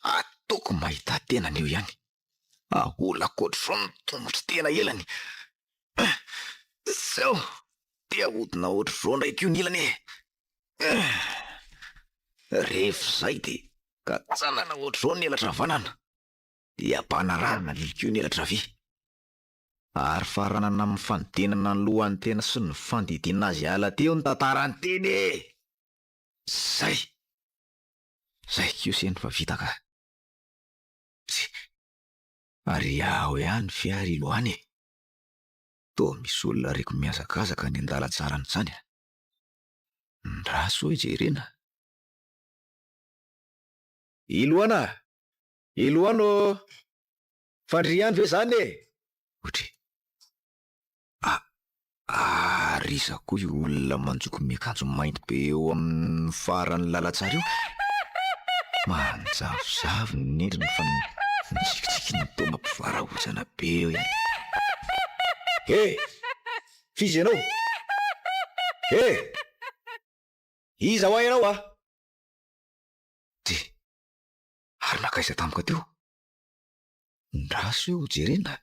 S3: Ataoko mahita tena an'io ihany. Olako ohatr'izao ny tongotra tena elany. Sao dia ahodina ohatr'izao ndraiky io ny ilany e. Rehefa izay dia katsanana ohatr'izao ny elatra vanana. Dia ampanarahana liko io ny elatra vy. Ary faranana amin'ny fanodinana ny lohany tena sy ny fandidiana azy ala teo ny tantarany teny e. Zay kioseny fa vita ka. Ary aho ihany fiary Loany. Toa misy olona reko mihazakazaka ny andala-tsarany izany. Ndraso jerena. Iloana! Iloano! Fandriany ve zany e? Otry. Risako io olona manjoko miakanjo mainty be eo amin'ny farany lalantsara io. Manjavozavo ny endriny fa nitsikitsiky ny tao mampivarahozana be eo ihany. Fizy ianao? Iza ho ianao ah? Ty, ary nakaiza tamiko teo? Ndraso io jerena.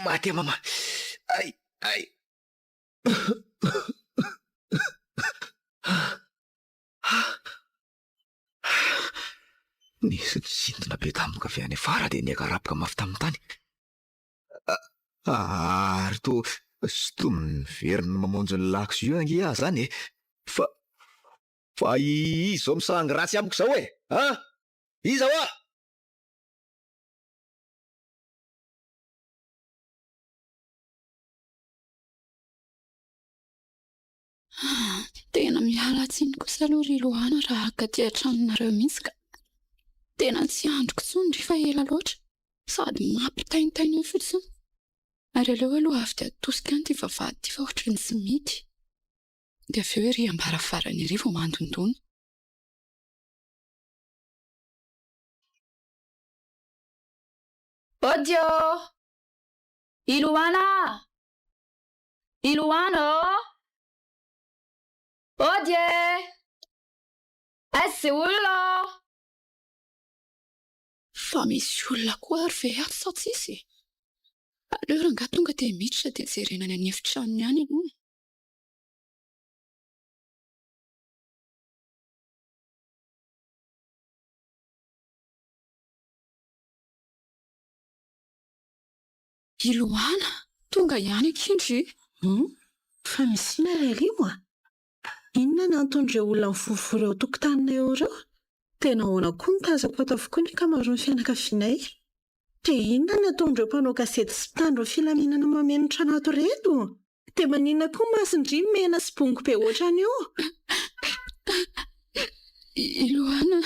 S3: Maty mama. Nisy nisintona be tamiko avy any afara dia niakarapaka mafy tamin'ny tany. Ary to stomy veriny mamonjy ny lakso io ange ah zany e. Fa izao misangy ratsy amiko zao e. Iza hoa?
S4: Tena miala tsiny kosa aloha ry Loana raha akaty an-tranonareo mihitsy ka. Tena tsy androko tsony rehefa ela loatra. Sady mampitaintaina eo fotsiny. Ary aleo aloha avy dia atosika any ty vavahady ty fa ohatrany tsy mety. Dia avy eo ery ambaravarany ery vao mandondona. Odio! Iluana! Iluana! Odie! Esse olona! Fa misy olona koa ary ve ato sa tsisy? Aleo rangahy tonga dia miditra dia jerena any an'efitranony any ianao. Iloana, tonga ihany akindry.
S2: Fa misina ray limo inona ny antondreo olona mivovoa reo tokotanina eo ireo? Tena ahoana koa ny tazako ato avokoa ny ankamaroan'ny fianakavianay. Dia inona ny ataondreo mpanao gazety sy mpitandro filaminana mamenotra anato reto? Dia maninona koa masindry mena sy bongo be ohatrany io?
S4: Iloana,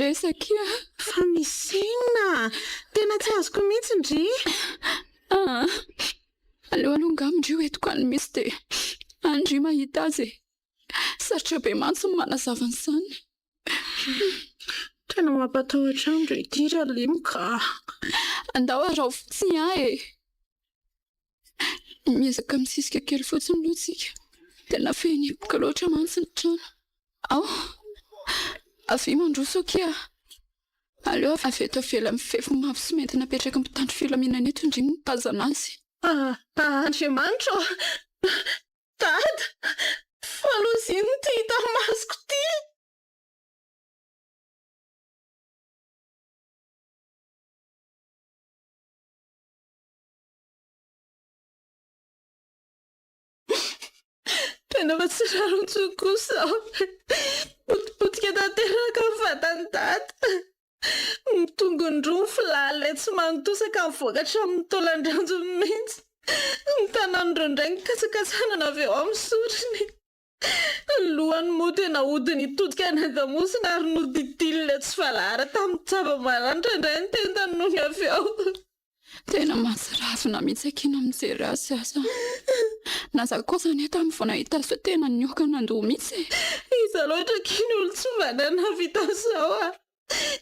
S4: resaka.
S2: Fa misy inona? Tena tsy azoko mihitsy indry.
S4: Aleo alongam-ndry hoentiko any misy dia andry mahita azy. Sarotra be mantsy ny manazava an'izany.
S2: Tena mampatahotra andro ity ralimo ka.
S4: Andao arao fotsiny ahy. Miezaka misisika kely fotsiny aloha tsika. Tena fehinipoka loatra mantsy ny trano. Ao, avy mandroso kia. Aleo avy eto avela mifefy mavo sy mety napetraka mpitandro filaminana eto indriny mitazana azy.
S2: Andriamanitra! Dada! Faloziny ty hita masoko ty! Tena fa tsy rarontsoko kosa. Potipotika tanteraka ny vatany dada. Mitongony roa ny filala tsy manotosaka ny vokatra amin'ny taolan-dranjo mihitsy. Ny tanan'ireo indray ny katsakatsanana avy eo amin'ny sorony. Ny lohany moa tena hodiny hitodika any an-damosina ary nodidilina tsy valara tamin'ny zava-maranitra indray ny tentanony avy eo.
S4: Tena mahatsiravina mihitsy akina mijery azy aza. Naza kosa ny tamin'ny vao nahita azy fa tena nioka nandoha mihitsy.
S2: Iza loatra kiny olo tsy mba nanavita izao a.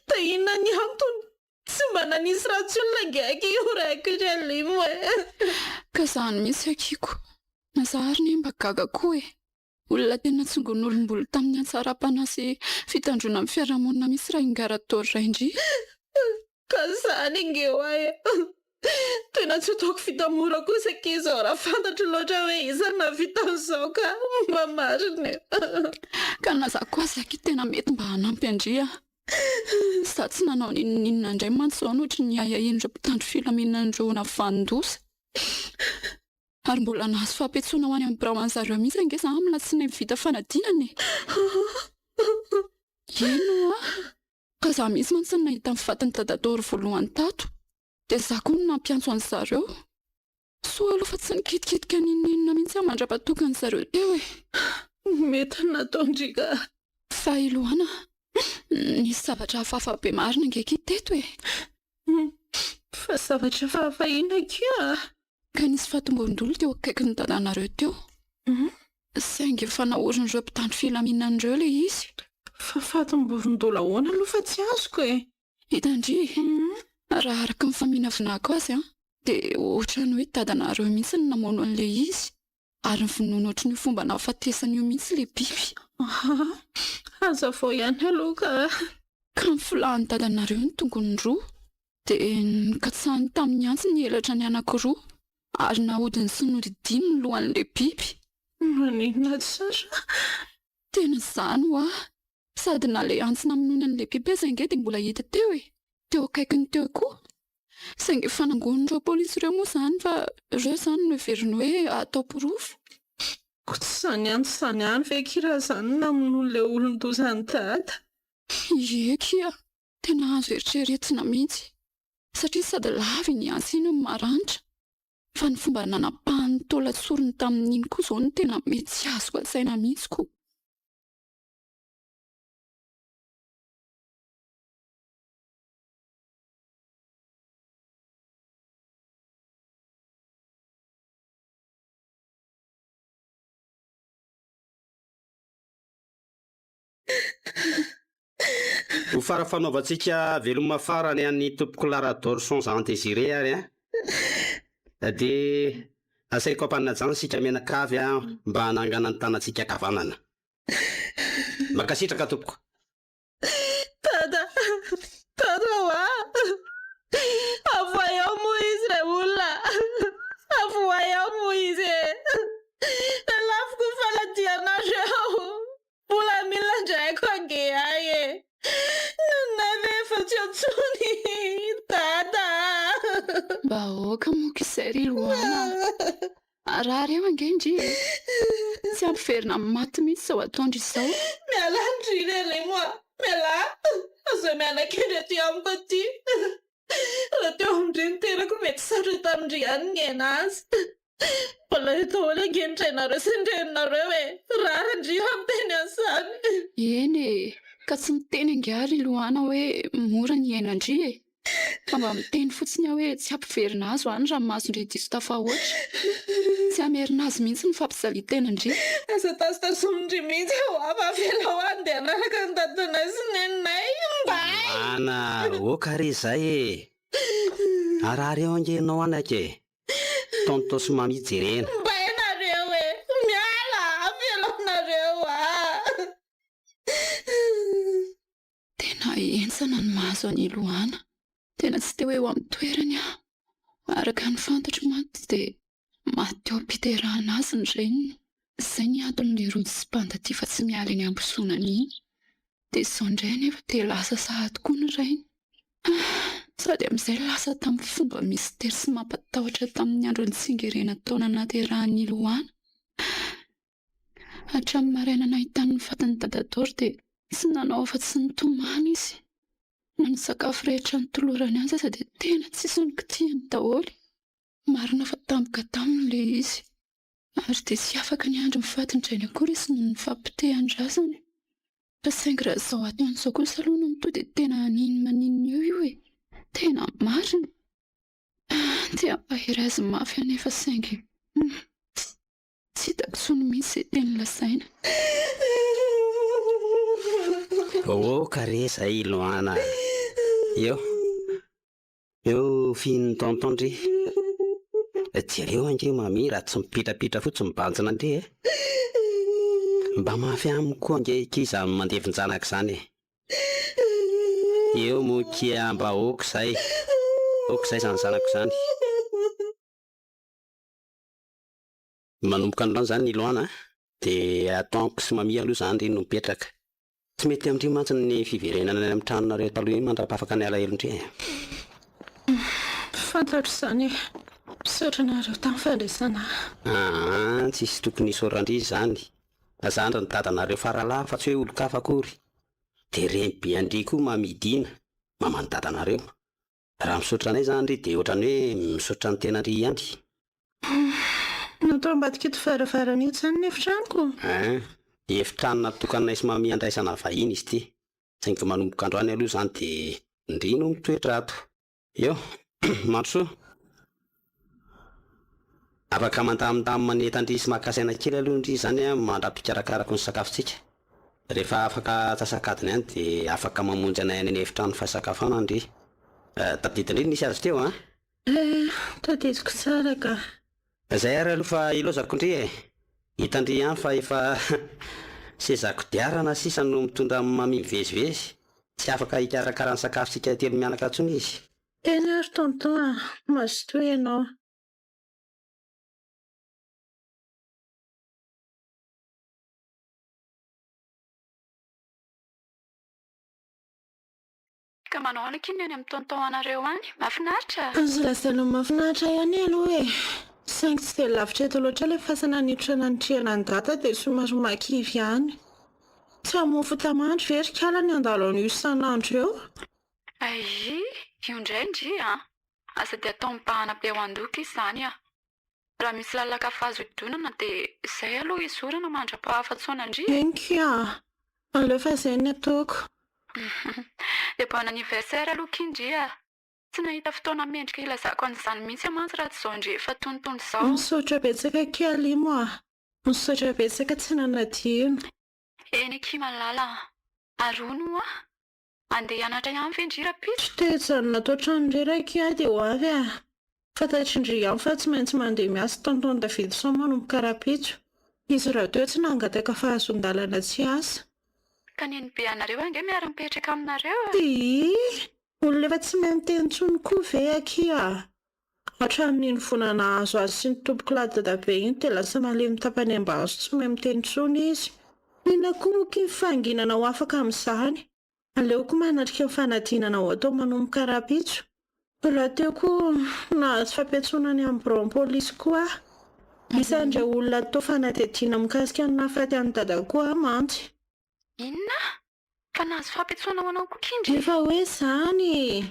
S2: Ta inona ny antony? Tsy mba nanisy ratsy olona ngaiky io raiko ralimo e.
S4: Ka zany mihitsy akiko. Nazary ny mba gaga koa e. Olona tena tsongon'olombolo tamin'ny antsara-pana sy fitandrona amin'ny fiarahamonina misy raha ingarator raindry.
S2: Ka zany ingeo ahy. Tena tsy ataoko fitamora kosa kizao raha fantatro loatra hoe iza navita izao ka mba marina.
S4: Ka naza kosa aky tena mety mba hanampy andria. Sa tsy nanao ninona indray mantsy zao nohatra ny ahiahin'ireo mpitandro filaminan'ireo navandosa. Ary mbola nahazo fampetsoana ho any amin'ny braman'zareo mihitsy angeza amina tsy vita fanadinana. Ino a? Ka za misy mantsy ny nahita amin'ny vatany dadadoro voalohany tato. Dia za koa no nampiantso an'zareo. Soa aloha fa tsy nikitikitika ninona mihitsy mandra-patokan'zareo teo e.
S2: Mety nataondrika.
S4: Fa Iloana, nisy zavatra hafahafa be marina ngaiky teto e.
S2: Fa zavatra fahafahina kia.
S4: Ka nisy fatomborondolo teo akaikin'ny dadanareo teo. Saingy efa naorin'ireo mpitandro filaminan'ireo le izy.
S2: Fa fatomborondolo ahoana aloha fa tsy azoko e.
S4: Hitandry, raha araka ny faminavinako azy dia ohatran'ny hoe dadanareo mihitsy ny namono an'le izy. Ary ny finoana ohatran'ny fomba nahafatesany io mihitsy le biby.
S2: Aza vao ihany aloha ka.
S4: Ka ny filahan'ny dadanareo ny tongony roa. Dia nikatsahany tamin'ny antsy ny helatra ny anankiroa. Ary nahodiny sy nodidiny ny lohan'le biby.
S2: Maninona tsara.
S4: Tena izany ho aho. Sady na le antsy namonoana an'le biby aza inge dia mbola hita teo e. Teo akaikiny teo koa. Saingy fanangon'ireo polisy ireo moa izany fa ireo izany no heveriny hoe atao porofo.
S2: Kotsany ihany ve kira izany namonoan'ilay olon-dozany dada?
S4: Ie kia, tena azo eritreretina mihitsy. Satria sady lavy ny antsy iny no maranitra. Fa ny fomba nanapahany taolatsoriny tamin'iny koa izao no tena mety tsy azoko an-tsaina mihitsy koa.
S7: ho farafanaovantsika veloma farany an'ny tompoko larador sans en désiré ary dia asaiko ampanajana sika menakavy mba hanangana ny tanantsika kavanana. Makasitraka tompoko.
S2: Tada wa avoyao moa izy ray olona, avoyao moa izy lafiko faladianareo, mbola mila ndraiky ange aye nanefa tsy antsony dada.
S4: Bahoaka moka izay ry Loana, raha reo angendry tsy ampiverina maty mihitsy izao ataondry izao.
S2: Miala ndrirele moa, miala azo mianakendry aty amiko aty. Raha teo amindreny terako mety satra tamindry ihany ngena azy. Mbola eto hoe angenitranareo sy ndreninareo rara ndry ampiteny asany.
S4: Eny ka tsy miteny angary Loana hoe mora ny iainandry fa mba miteny fotsiny hoe tsy ampiverina azy hoany raha masondre diso tafahoatra. Tsy amerina azy mihitsy ny fampizalitenandry.
S2: Asa tasomindry mihitsy ho avavela ho andeha naraka ny dadanay sy neninay mbay.
S7: Ana oka re zay arareo angenao anake tonto sy mamijerena.
S2: Mbay nareo miala avelonareo
S4: Tena entsana ny mahazo any Loana. Tena tsy te hoe ho amin'ny toerany araka ny fantatro maty dia maty eo am-piterahana azy ny reniny. Izay ny antony rojo sy panda ty fa tsy miala eny ambosonany iny. Dia izao indray nefa dia lasa sahady koa ny reny. Sady amin'izay lasa tamin'ny fomba misteri sy mampatahotra tamin'ny andro ny tsingerena taona naterahan'ny Loana. Hatramin'ny maraina nahitany ny fatin'ny dadadory dia tsy nanao afa-tsy nitomany izy. Na ny sakafo rehetra nitolorany azy asa dia tena tsisy nikitiany daholo. Marina fa tampoka taminy ilay izy. Ary dia tsy afaka ny andro mifatin-drainy akory izy no nifampite-andrazany. Fa saingy raha izao aty an'izao kosa aloha no mitoa dia tena aniny maninona eo io tena marina. Dia ampahiray azy mafy anefa saingy tsy hitako tsony mihitsy izay teny lasaina.
S7: Kare zay Loana. Eo fihin'ny tontondry. Jereo ange mami raha tsy mipitrapitra fotsiny mibanjina andre mba mafy amiko koa ange kiza mandevin-janaka izany eo mokia mba okizay zany zanako izany. Manomboka androany zany ny Loana dia ataonko sy mami aloha izany ry no mipetraka. Tsy mety amindry mantsy ny fiverenana any amin'ny tranonareo taloha iny mandrapafaka ny alahelo indray.
S2: Fantatro izany misaotra nareo tamin'ny fandraisana.
S7: Tsisy tokony hisaorandry izany. Azandra ny dadanareo faralahy fa tsy hoe olo-kafa akory. Dia reny be andry koa mamidina mamany dadanareo. Raha misaotra anay izany ry dia ohatrany hoe misaotra ny tenandry ihany.
S2: Natao ambadika eto farafarana eto izany ny efitranoko.
S7: Efitrano natokanay sy mami andraisana vahiny izy ity. Saingy manomboka androany aloha izany dia ndry no mitoetra ato. Mandrosoa. Afaka mandamindamy manetandry sy makasaina kely aloha ndry izany mandrapikarakarako ny sakafontsika. Rehefa afaka atsasakadiny ihany dia afaka mamonjy anay any efitrano fasakafana ndry. Tadidiny nisy azy teo
S2: tadidiko tsara ka.
S7: Izay ary aloha fa ilozako ndry hitandry ihany fa efa sezako diarana sisa no mitondra mami mivezivezy. Tsy afaka hikarakara ny sakafontsika telo mianaka intsony izy.
S2: Eny ary tonton mazotoa ianao.
S4: Ka manao anaka iny any amin'ny tonton anareo any mahafinaritra.
S2: Azo lazana mahafinaritra ihany aloha saingy tsy dia lavitra eto loatra ilay fasana niditra nanitrihana ny data dia somary makivy ihany. Tsy hamofo tamandry very kala ny andalo an'io isan'andro eo.
S4: Io indray ndry asa dia atao mipahana be ho an-doka izany raha misy lalaka azo hidonana dia izay aloha izorana mandra-pahafatsoana ndry.
S2: Enkia alefa izay ny ataoko.
S4: Dia bon anniversaire aloha kindry tsy nahita fotoana mendrika ilazako an'izany mihitsy mantsy raha tsy izao indry efa tonotony izao.
S2: Misaotra betsaka kely moa. Misaotra betsaka tsy nanadino.
S4: Eny aky malala arono Andeha hianatra ihany ve ndry rapitso?
S2: Tsy tejanona atao trano reraky aho dia ho avy ah. Fantatry-ndry ihany fa tsy maintsy mandeha miasa tonton David sao manomboka rapitso. Izy raha teo tsy nangataka fahazon-dalana tsy asa.
S4: Ka neny be anareo ange miara-mipetraka aminareo a?
S2: Olona efa tsy mahay miteny intsony koa ve aky ah. Hatramin'iny vonana azo azy sy ny tompoko ladadabe iny dia lasa malemy tapany ambany sy tsy mahay miteny intsony izy. Inona koa moa ky fanginana ho afaka amin'izany? Aleoko manatrika ny fanadinana ho atao manomboka rapitso. Raha teo koa nahazo fampiatsonany amin'ny bureau polisy koa aho. Isandra olona atao fanadihadiana mikasika ny nahafaty an'i dada koa mantsy.
S4: Inona? Fa nahazo fampiatsoana ho anao koa kindry?
S2: Efa hoe izany.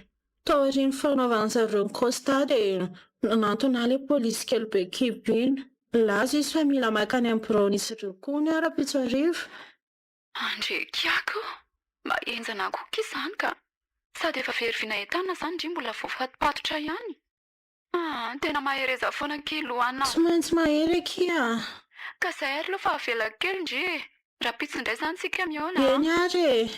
S2: Tao aorian'ny fanaovana zareo ny constat dia nantona ilay polisy kely be kibo iny. Laza izy fa mila makany amin'ny bureau-nisy ireo koa ny ara-pitso arivo.
S4: Andrekiako, mahenjana koa izany ka. Sady efa very vinahitana izany ndry mbola voafatopatotra ihany. Tena mahereza foana kely Loana.
S2: Tsy maintsy mahery aky ah.
S4: Ka izay ary aloha fa avela kely ndry. Rapitso indray izany sika miaona.
S2: Eny ary.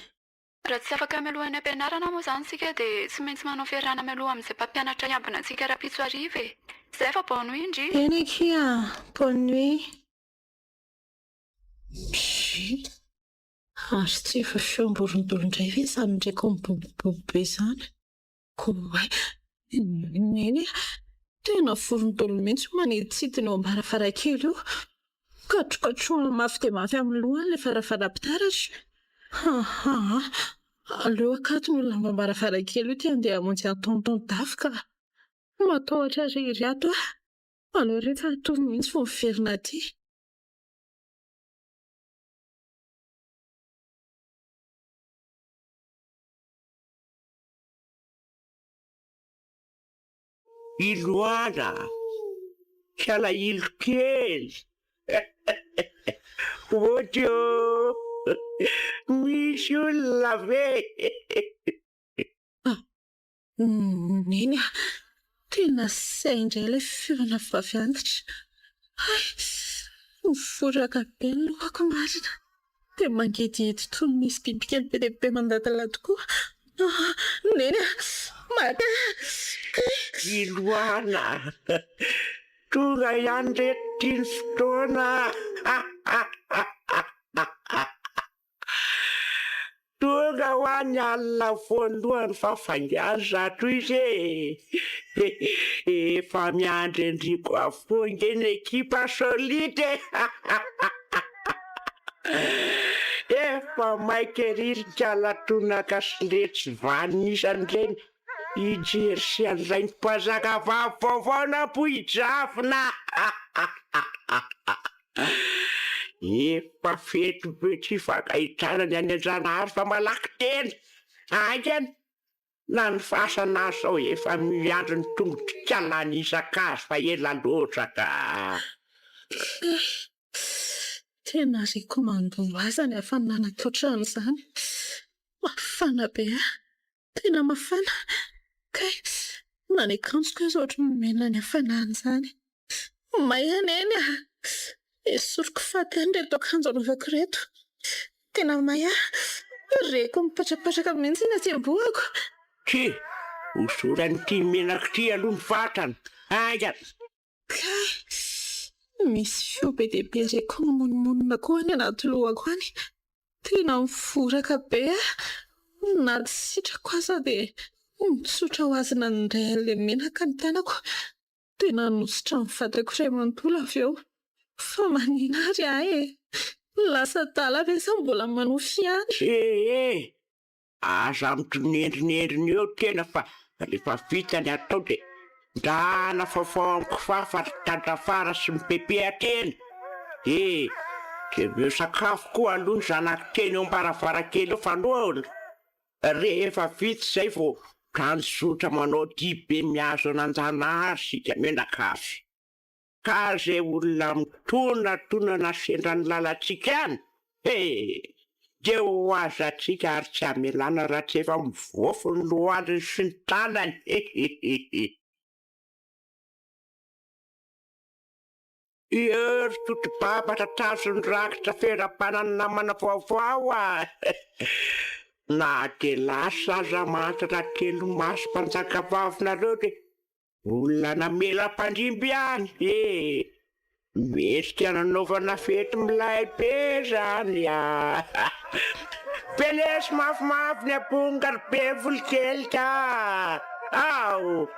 S4: Raha tsy afaka mialohan'ny ampianarana moa izany sika dia tsy maintsy manao fiarahana mialoha amin'izay mpampianatra hiambina antsika rapitso ariva e. Izay fa bonne nuit ndry.
S2: Eny aky ah. Bonne nuit. Ary tsy efa feom-borondolo indray ve izany ndraiky mibobobobo be izany? Koa neny tena vorondolo mihitsy maniditsidina eo am-baravarakely io. Katrokatroana mafy dia mafy amin'ny lohany ilay varavaram-pitaratra. Aleo akato ny olona am-baravarakely io tia andeha hamonjy an'i tonton Dafy ka matahotra iry ato ah. Aleo rehefa atovy mihitsy vao miverina aty.
S1: Iloana, kalahilo kely. Ohatro misy olona ve?
S2: Neny ah, tena say indray ilay feona vavianatra. Miforaka be ny lohako marina. Dia mangidihedy toy ny misy bibikely be dia be mandadala tokoa. Neny ah, maka.
S1: Iloana, tonga ihany reto ny fotoana. Tonga ho any alina voalohany fafangaza toy izy e. Efa miandry Endriko afonga ny ekipa solide. Efa maika ririka latonaka sy letsy vanisany ijery sy an'izay ny mpanjaka vaovavona am-bohijavona. Efa fety be tsy hifankahitranany any an-janahary fa malaky tena. Angany na ny fasana azy sao efa miandry ny tongotra-kalany isan-kazo fa ela loatra ka.
S2: Tena rekomando-baza ny hafanana atao trano izany. Mafana be ah. Tena mafana. Kay, na ny akanjoko izy ohatry mena ny hafanana izany. Maina eny ah. Esoriko faty any reto akanjo anaovako reto. Tena may ah. Reko mipatrapatraka mihitsy ny atsiam-boako.
S1: Ty, hosoran'ity menako ty aloha ny vatana. Angana.
S2: Kay, misy feo be dia be reko monmonina koa any anaty lohako any. Tena miforaka be ah. Na tsy sitrako aza dia mitsotra ho azina indray an'ilay menaka ny tanako. Tena nositra ny vatako iray manontolo avy eo. Fa manina ary ahy e. Lasa tala ve sa mbola manofy ihany?
S1: Aza mitonendrinendriny eo tena fa rehefa vita ny atao dia ndana fafaonko fafa tantafara sy mipepea-tena. Keveo sakafo koa aloha ny zanako teny eo am-baravarakely eo fanoana. Rehefa vita izay vao transotra manao dibe miazo an'an-janahary sika menakafy. Ka izay olona mitonantonana sendra ny lalantsika any, dia ho azatsika ary tsy hamelana raha tsy efa mivoafy ny lohaliny sy ny tanany. Iery toto-babatra tasy ny rakitra feram-panany namana vaovao ah. na de lasa aza mantatra telo maso mpanjaka vavinareo de olona namelam-pandrimby any. Mety nanaovana fety milay be zany a. Pelesy mafimafy ny abongary be volikely ka. Ao.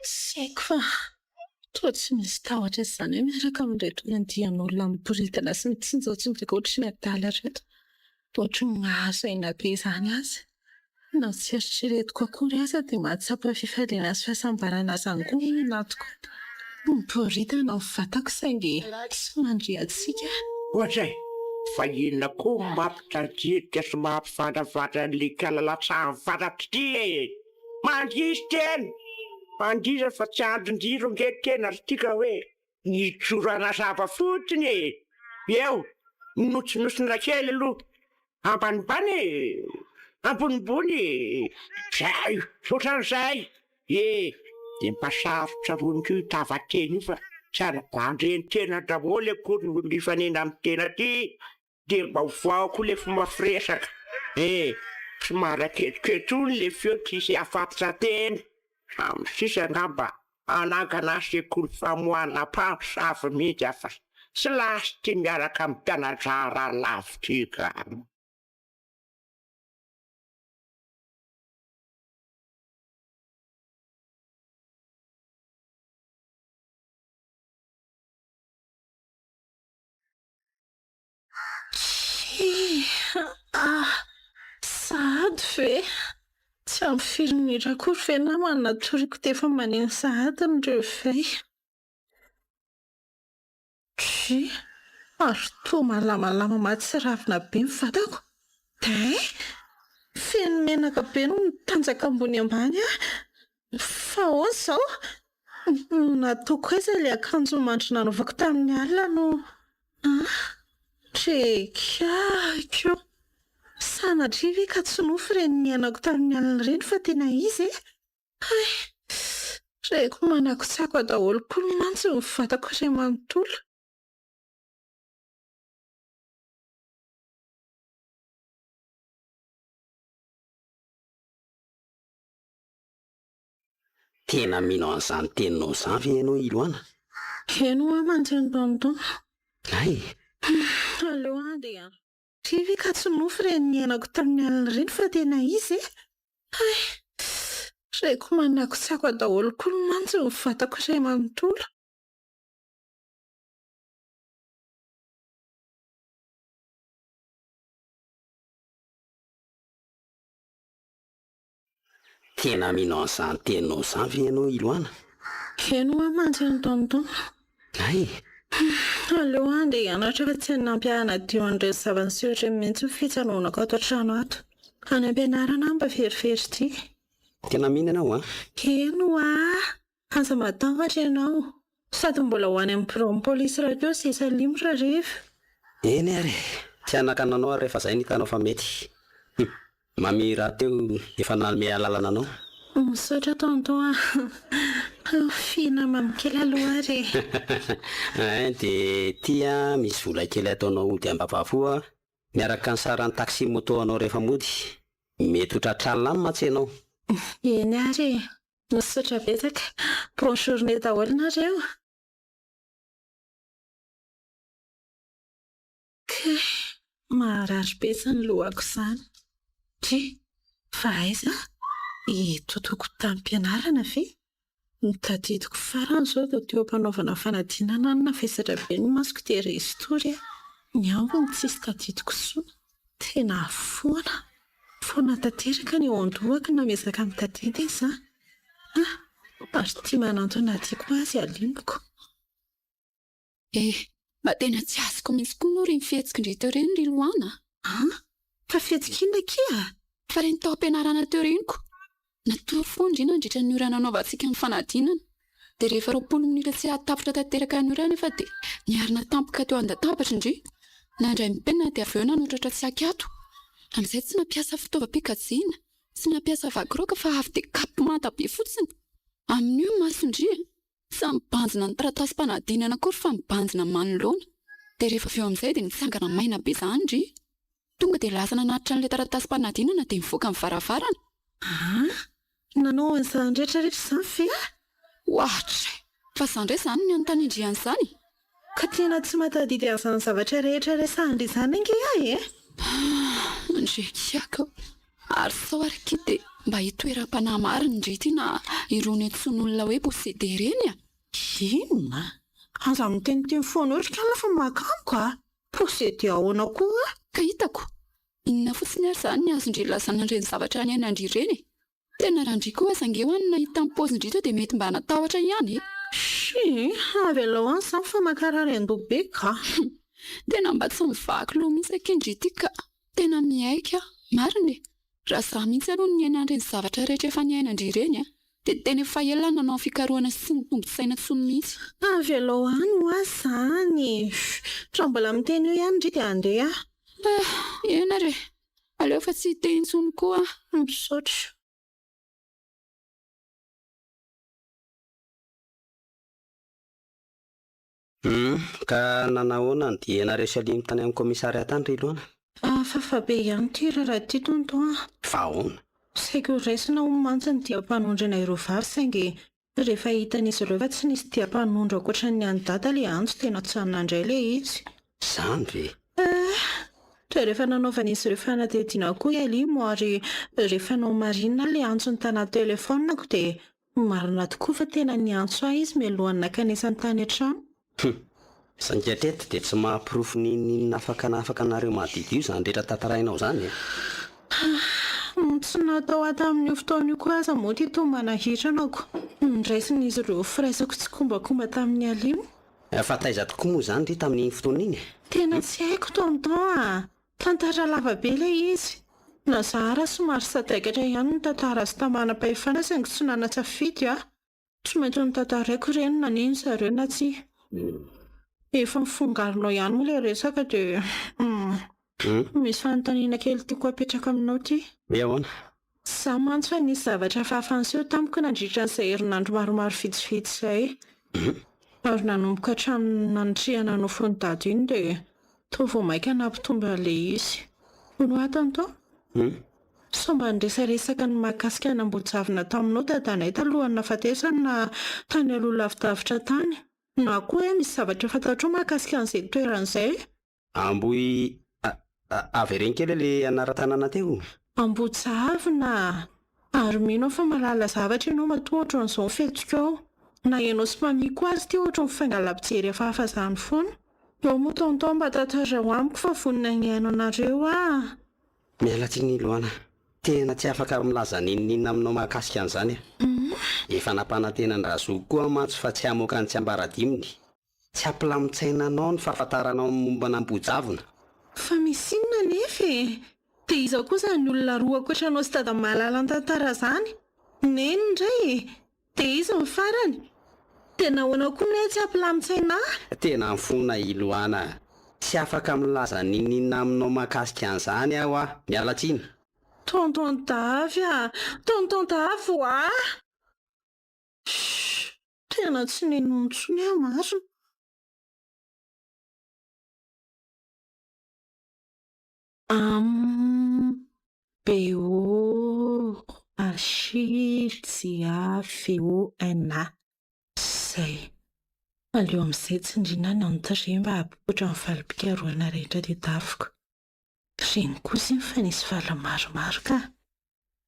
S2: Saiko fa toa tsy misy tahotra izany hoe miaraka amin'ireto nandian'olona miboridana sy mitsinjao tsy mivoaka ohatry ny adala reto. Ohatry ny mahazo aina be izany azy. Na tsy eritreretiko akory aza dia mahatsapa fifaliana sy fahasambarana azy angonina tokoa. Miboridana ny vatako saingy sy mandriatsika.
S1: Ohatsay, fa inona koa mampitandrika sy mampivandravandra an'ilay kalalatsahan'ny fantatry ity e. Mandrisy tena. Andriza fa tsy andron-jiro nge tena ry tika hoe nitsorana zava fotsiny e. Eo, notsinosina kely aloha. Ambanimbany e, ambonimbony e. Zay, sotran'izay. De mpasarotra roniko tavateny io fa tsy arabandreny tena daholo akory no lifanena amin'ny tena ty. De mba hovao koa le fomba firesaka. Somary aketiketony le feo tsisy afatotra teny. Amin'ny sisa ngamba anangana sekoly famoahana mpamosavy mihitsy afa tsy lasy ty miaraka amin'ny mpianatra lavitra ka.
S2: Sahady ve? Tsy ampy firy minitra akory ve namana natoriko tefa maneho sahady nireo vay. Ary toa malamalama mahatsiravina be ny vatako. Feno menaka be no mitanjaka ambony ambany a. Fa hoy izao nataoko aiza ilay akanjo mandry nanaovako tamin'ny alina no trekako. Sanatria ve ka tsy nofy ireny niainako tamin'ny alina ireny fa tena izy e. Reko manakotsako daholo koa ny mantsy ny vatako iray manontolo.
S7: Tena mino an'izany teninao izany ve ianao Iloana?
S2: Eno aho manjendondon.
S7: Ay.
S2: Aleo andeha. Ry ka tsy nofy ireny niainako tamin'ny alina ireny fa tena izy e. Reko manakotsako daholo koa ny mantsy ny vatako iray manontolo.
S7: Tena mino an'izany teninao izany ve ianao Iloana?
S2: Eno aho manjendondon.
S7: Ay.
S2: Aleo andeha hianatra fa tsy nampiahana dio an'ireny zava-niseho ireny mihitsy ny fitsanoanako ato an-trano ato. Any am-pianarana mba verivery ity.
S7: Tena mino ianao
S2: Eno aza matahotra ianao. Sady mbola ho any amin'ny bureau polisy rahateo sisa limitra rehefa.
S7: Eny ary, tsy anakananao ary rehefa izay nitanao fa mety. Mamira teo efa nanome alalana anao.
S2: Misaotra tonton fina mamikely aloha ary.
S7: Dia tia misy vola kely ataonao ody ambavavoa miaraka ny saran'ny taxi moto anao rehefa mody. Mety ho tratralina amin'ny matsenao.
S2: Eny ary, misaotra betsaka. Bonne journée daholo nareo. Maharary betsy ny lohako izany. Fa aiza? Totoko tamin'ny mpianarana ve? Nitadidiko farany izao dia teo ampanaovana fanadinana ny navesatra be ny masoko dia restory. Ny ambony tsisy tadidiko soa. Tena foana. Foana tanteraka ny eo an-dohako namezaka mitadidy izy. Ary tia manantona tiako azy alimiko.
S4: Mba tena tsy azoko mihitsy koa moa reny fihetsika indray teo ireny ry Loana.
S2: Fa fihetsika inona kia?
S4: Fa reny tao am-pianarana teo reniko. Natory foana indrindra nandritra ny ora nanaovantsika ny fanadinana. dia rehefa 20 minitra tsy ahatapitra tanteraka anio iray nefa dia niarina tampoka teo an-databatra indry. Nandray ny penina dia avy eo nanoratra tsy akato. Amin'izay tsy nampiasa fitaovam-pikajiana, tsy nampiasa vakiroaka fa avy dia kapy manta be fotsiny. Amin'io masondry sa mibanjina ny taratasy-panadinana akory fa mibanjina manoloana. Dia rehefa avy eo amin'izay dia nitsangana maina be izany indry. Tonga dia lasa nanatitra an'ilay taratasy-panadinana dia nivoaka amin'ny varavarana.
S2: Nanao an'izany rehetrarehetra izany fe?
S4: Ohatra, fa izany indray izany ny anontanindriana izany.
S2: Ka tena tsy mahatadidy an'izany zavatra rehetra resahindry izany ange ahy e?
S4: Ndrekiaka ary sao arky dia mba hitoeram-panahy marina indray ity na irony antson'olona hoe posede ireny a.
S2: Inona? Aza miteniteny foana otrika ala fa makamoko a. Posede ahoana koa?
S4: Ka hitako, inona fotsiny ary izany ny azondry lazana ireny zavatra ny ainandry ireny. Tena raha ndry koa zangehoany nahita ny paozindry ito dia mety mba natahotra ihany.
S2: Avy alao any izany fa makarary an-doha be ka.
S4: Tena mba tsy mivaky loha mihitsy akindry ity ka. Tena miaika, marina e. Raha zaho mihitsy aloha ny ainandry ny zavatra rehetra efa ny ainandry ireny dia tena efa ela nanao fikarohana sy ny tombo-tsaina tsony mihitsy.
S2: Avy alao any ho azy izany. Raha mbola miteny eo ihany indry dia andeha.
S4: Ena re, aleo fa tsy hiteny intsony koa.
S2: Misaotra.
S7: Ka nanahoana ny diena resalimy tany amin'ny komisariat tany ry Loana?
S2: Fafabe ihany ty raha ty tonton.
S7: Vahoana?
S2: Saiko raisina ho mantsy ny dia-panondrana ireo vavy saingy rehefa hitan'izy ireo fa tsy nisy dia-panondro ankoatra ny any dada ilay antso tena tsy nandray ilay izy.
S7: Izany ve?
S2: Dia rehefa nanaovan'izy ireo fanadihadiana koa ialimo ary rehefa nao marina ilay antso ny tana telefonako dia marina tokoa fa tena ny antso ahy izy mialohan'ny nakanesa ny tany an-trano.
S7: Sangatreto dia tsy mahampirofo ninina afaka nareo mahadidy io izany rehetra tantarainao izany.
S2: Tsy natao ato amin'io fotoana io koa aza moa ty toa manahiranako. Niraisin'izy ireo firaisako tsy kombakomba tamin'ny alimo.
S7: Fa taiza tokoa moa izany ry tamin'iny fotoana iny?
S2: Tena tsy haiko tonton. Tantara lava be ilay izy. Na zahara somary sadaikatra ihany ny tantara sy tamana-pahefana saingy tsy nanasafidy aho. Tsy maintsy nitantaraiko ireny na nino zareo na tsy. Efa mifongarinao ihany moa ilay resaka dia misy fanontaniana kely tiako apetraka aminao ty.
S7: Ahoana?
S2: Izaho mantsy fa nisy zavatra fahafanseho tamiko nandritra an'izay herinandro maromaro vitsivitsy izay. Ary nanomboka hatramin'ny nanitrihana nofony dady iny dia toa vao maika nampitombo an'ilay izy. Hono ahy tonton? Sao mba niresaresaka ny mahakasika namboajavina taminao dadanay talohany nafatesana na tany aloha lavidavitra tany? Na koa hoe misy zavatra fantatrao mahakasika an'izay toeran'izay?
S7: Amboy avy ireny kely ilay anara-tanàna teo.
S2: Ambojavina. Ary mino fa malala zavatra ianao matoa ohatran'izao fetiko ao. Na ianao sy mpamiko azy ty ohatra ny fangalam-pijery hafahafa izany foana. Eo moa tonton mba tantara ho amiko fa vonina ny ihaino anareo ah.
S7: Miala tsiny Loana. Tena tsy afaka milaza ninina aminao mahakasika an'izany. Efa nampanantena ny razoko koa mantsy fa tsy hamoaka ny tsy ambaradiminy. Tsy ampilamin-tsaina anao ny fahafantaranao momba n'Ambojavona.
S2: Fa misy inona nefa e? Dia izaho kosa ny olona roa ankoatra anao sy dada mahalala ny tantara izany. Neny indray. Dia izy ny farany. Tena ahoana koa ny hoe tsy ampilamin-tsaina ahy?
S7: Tena mifona Loana. Tsy afaka milaza ninina aminao mahakasika an'izany aho ah. Miala tsiny.
S2: Tonton Davy ah. Tonton Davy ah. Tena tsy nino intsony aho marina. BOHJIAVONA. Izay. Aleo amin'izay tsindriana ny anontareo mba hampikotra ny valim-pikarohana rehetra tedaviko. Reny kosa fa nisy vala maromaro ka.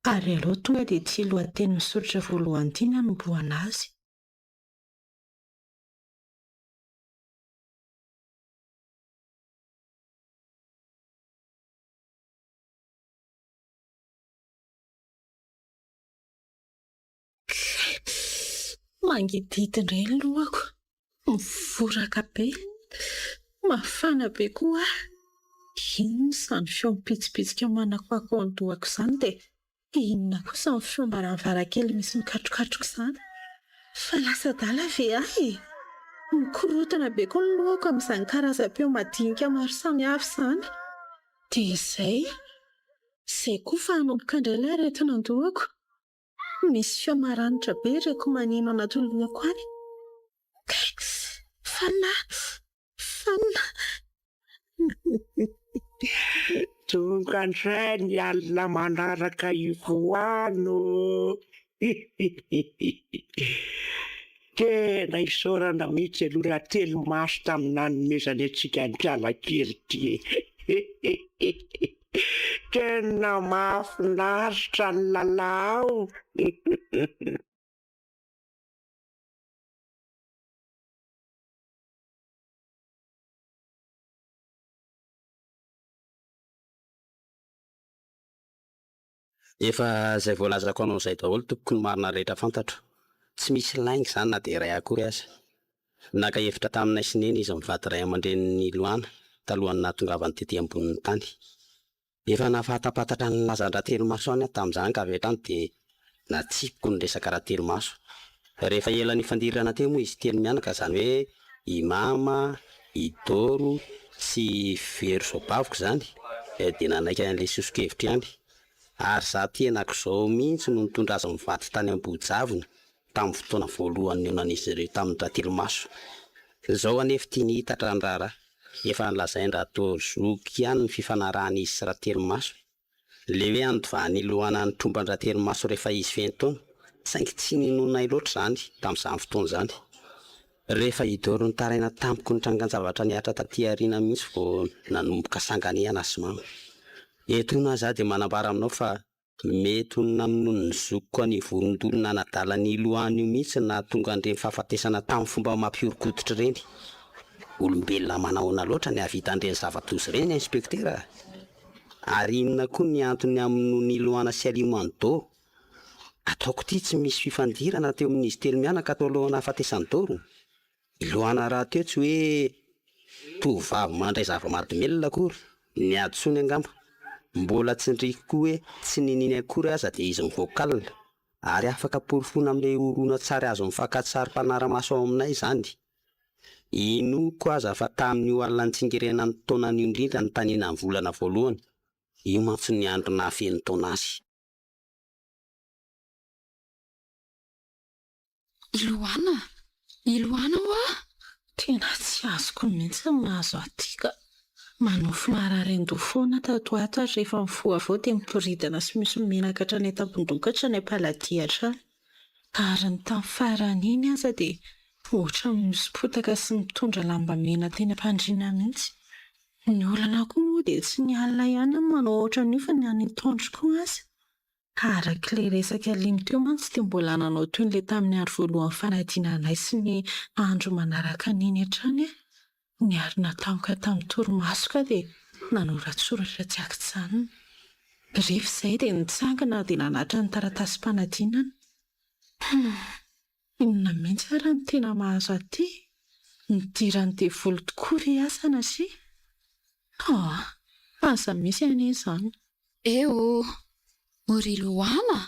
S2: Ary aleo tonga dia tia lohateny misoratra voalohany ity ny hanombohana azy. Mangidity indray ny lohako. Mivoraka be. Mafana be koa. Inona izany feo mipitsipitsika manakoako ny dohako izany dia inona kosa ny feo mbaravara kely misy mikatrokatroka izany? Fa lasa dala ve ahy? Mikorotana be koa ny lohako amin'izany karazam-peo madinika maro samihafa izany. Dia izay koa fa hanomboka indray ilay aretina an-dohako. Misy feo maranitra be ireko maneno anaty lohako any. Fanina.
S1: Tonga indray ny alina manaraka ivoano. Tena isaorana mihitsy aloha telo maso tamin'ny nanomezany antsika ny mpialakely ty. Tena mahafinaritra ny lalao.
S7: Efa izay voalazako anao izay daholo tokony ny marina rehetra fantatro. Tsy misy lainga izany na dia iray akory aza. Naka hevitra taminay sineny izy mivady ray aman-dreniny Loana talohany nahatongavany tetỳ ambonin'ny tany. Efa nahafatapatatra ny lazandra telo-maso any tamin'izany ka avy hatrany dia natsipiko ny resaka raha telo-maso. Rehefa ela ny fandirana teo moa izy telo mianaka, izany hoe i mama, i Doro sy Very Zobaviko izany, dia nanaiky an'ilay sosokevitra ihany. Ary za tianak'izao mihitsy no nitondra azy mivady tany Ambojavona tamin'ny fotoana voalohany onan'izy ireo tamin'ny raha telo-maso. Izao anefa tia ny hitatra ny raharaha. Efa nolazainy raha toa zoky ihany ny fifanarahan'izy sy raha telo-maso. Le hoe andovany Loana ny tromban-draha telo-maso rehefa izy feno taona, saingy tsy ninonay loatra izany tamin'izany fotoana izany. Rehefa i Doro nitaraina tampoky ny trangan-javatra niatra taty aoriana mihitsy vao nanomboka sanganihana sy mama. Eto na za dia manambara aminao fa mety ho namonoa ny zokiko ny vorondolona nadalany Loana io mihitsy na tonga andreny fahafatesana tamin'ny fomba mampiorokoditra ireny. Olombelona manahoana loatra ny havita andreny zava-doza ireny, inspektera. Ary inona koa ny antony amonoa ny Loana sy aliman'ny Doro? Ataoko ity tsy misy fifandirana teo amin'izy telo mianaka atao alohan'ny hahafatesany Doro. I Loana raha teo tsy hoe tovavy mandray zava-mahadomelona akory, ny adsony angamba. Mbola tsindriko koa hoe tsy nininy akory aza dia izy mivoakalina, ary afaka porofona amin'ilay oroana tsara azo mifankatsary mpanara-maso ao aminay izany. Inoko aza fa tamin'io alina nitsingerenany taonany indrindra ny taniana ny volana voalohany. Io mantsy ny andro nahafeno taona azy.
S4: I Loana hoa?
S2: Tena tsy azoko mihitsy ny mahazo atika. Manofy mararendo foana tato ato ary rehefa mifoha avao dia miporidana sy misy menaka hatrany an-tambondokatra ny am-paladihatra. Ary ny tamin'ny farany iny aza dia ohatra misy potaka sy mitondra lamba mena teny am-pandriana mihitsy. Ny olana koa moa dia tsy ny alina ihany no manao ohatran'io fa ny any Tondro koa aza. Arak'ilay resaka limy teo mantsy dia mbola nanao toy n'ilay tamin'ny andro voalohany fanadinanay sy ny andro manaraka an'iny hatrany. Ny arina tampoka tamin'ny torimaso ka dia nanoratsoratra tsy akitsanina. Rehefa izay dia nitsangana dia nanatra ny taratasym-panadinana. Inona mihitsy ary ny tena mahazo aty? Nidirany dia volo tokoa ry asana sy? Asa misy anie izany.
S4: Ry Loana,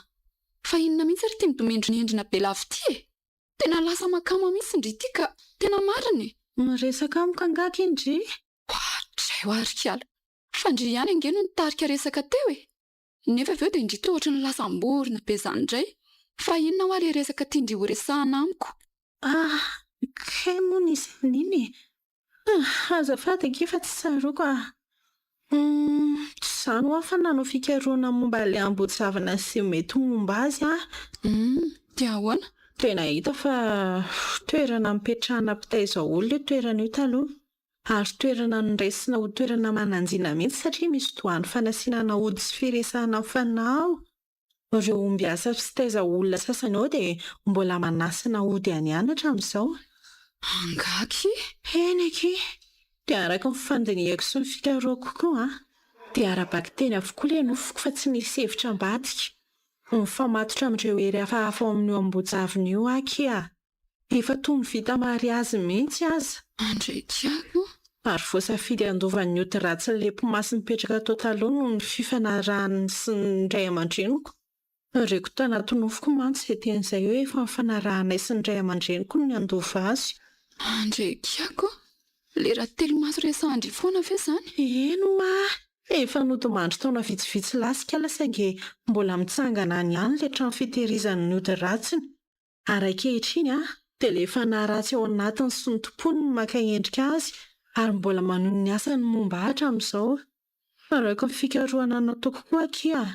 S4: fa inona mihitsy ary tia midomendry ny endrina be lavo ty e? Tena lasa makama mihitsy ndry ity ka tena marina e.
S2: Miresaka amiko angaka indry?
S4: Dray ho arikiala. Fa ndry ihany angeno nitarika resaka teo e. Nefa avy eo dia indry toa ohatra ny lasam-borona be izany indray. Fa inona ho ilay resaka tia ndry ho resahana amiko?
S2: Kay moa nisy an'iny. Azafady anke fa tsy tsaroako Izany hoa fa nanao fikarohana momba ilay ambojavana sy mety momba azy
S4: Dia ahoana?
S2: Dia nahita fa toerana mipetrahana mpitaiza olona io toerana io taloha. Ary toerana niraisina ho toerana mananjina mihitsy satria misy doany fanasiana naody sy firesahana fanao. Ireo omby asa sy taiza olona sasany ao dia mbola manasina ody any anatra amin'izao.
S4: Angaky?
S2: Eny aky. Dia araka ny fandinihako sy ny fikarohako koa dia ara-baky teny avokoa ilay nofiko fa tsy nisy hevitra ambadika. Mifamatotra amin'ireo hery hafahafa ao amin'io Ambojavona io aky Efa toy ny vita mariazy mihitsy aza.
S4: Andray tiako.
S2: Ary voasafidy andovan'ny ody ratsy ny lepo masy mipetraka tao taloha noho ny fifanarahany sy ny ray aman-dreniko. Reko tanaty nofoko mantsy izay tian'izay hoe efa mifanarahanay sy ny ray aman-dreniko ny andova azy.
S4: Andrekiako, lera telo maso resandry foana ve izany?
S2: Eno efa nodimandry taona vitsivitsy lasika lasage mbola mitsangana any ihany ilay trano fitehirizan'ny ody ratsiny. Ary ankehitriny dia ilay fanaratsy ao anatiny sy ny tompony no maka endrika azy ary mbola manon ny asany momba hatramin'izao. Raiko ny fikarohana nataoko koa akia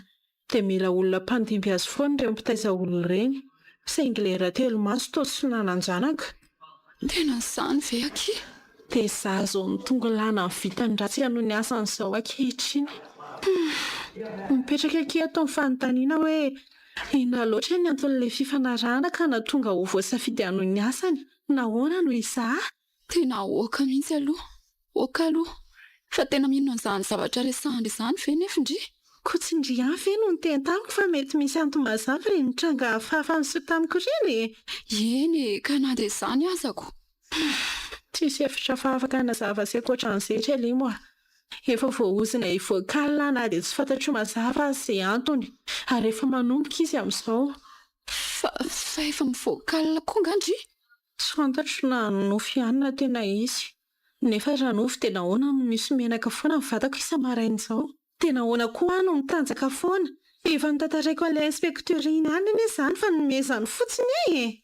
S2: dia mila olona mpandimby azy foana ireo mpitaiza olona ireny. Saingy lera telo maso toa sy nananjanaka.
S4: Tena izany ve akia?
S2: Dia izaho izao ny tonga lana ny vitany ratsy hanao ny asan'izao ankehitriny. Mipetraka akia atao ny fanontaniana hoe inona loatra ny anton'ilay fifanarahana ka nahatonga ho voasafidy hanao ny asany? Nahoana no izaho?
S4: Tena oka mihitsy aloha. Oka aloha. Fa tena mino an'izany zavatra resahany izany ve nefindry?
S2: Koa tsy indry ihany ve no niteny tamiko fa mety misy antomazava ireny mitranga hafahafan'ny so tamiko ireny?
S4: Eny, ka na dia izany azako.
S2: Tsisy efitra fafaka nazava sy ankoatran'izay ilay moa. Efa voaozina ivoakalina na dia tsy fantatro mazava azy izay antony. Ary efa manomboka izy amin'izao.
S4: Fa efa mivoakalina koa ngandry?
S2: Tsy fantatro na nofy ihany na tena izy. Nefa raha nofy dia nahoana no misy menaka foana ny vatako isa-maraina izao. Tena ahoana koa no mitanjaka foana. Efa notantaraiko ilay inspektera iny ihany izany fa nomezany fotsiny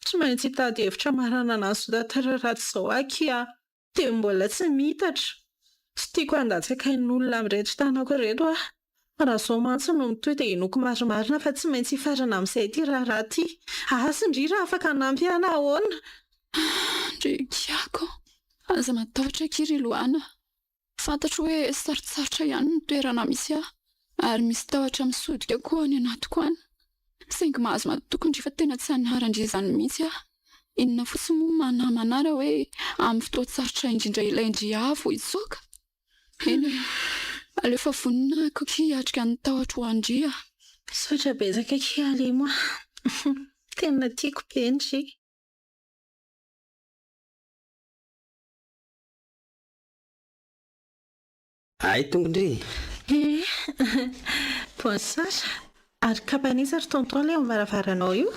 S2: Tsy maintsy hitady hevitra marana na zo tantara ratsy izao akia dia mbola tsy mitatra. Tsy tiako handatsakain'olona amin'ireto tanako ireto Raha izao mantsy no mitoy dia hinoko marimarina fa tsy maintsy hifarana amin'izay ity raharaha ity. Asa indry raha afaka hanampy ana ahoana?
S4: Andrekiako, aza matahotra kiry Loana. Fantatro hoe sarotsarotra ihany ny toerana misy ary misy tahotra misodika koa any anatiko any. Saingy mahazo matoky indry fa tena tsy hanarandry izany mihitsy Inona fotsiny moa manara hoe amin'ny fotoan-tsarotra indrindra ilay indriavo itsoaka. Eny, alefa vonina koky hatrika ny tahotra ho andria.
S2: Saotra betsaka kialy moa. Tena tiako be indry.
S7: Ay tongondry.
S2: Bonsoir. Ary kapanisa ry tonton ilay ao varavaranao io?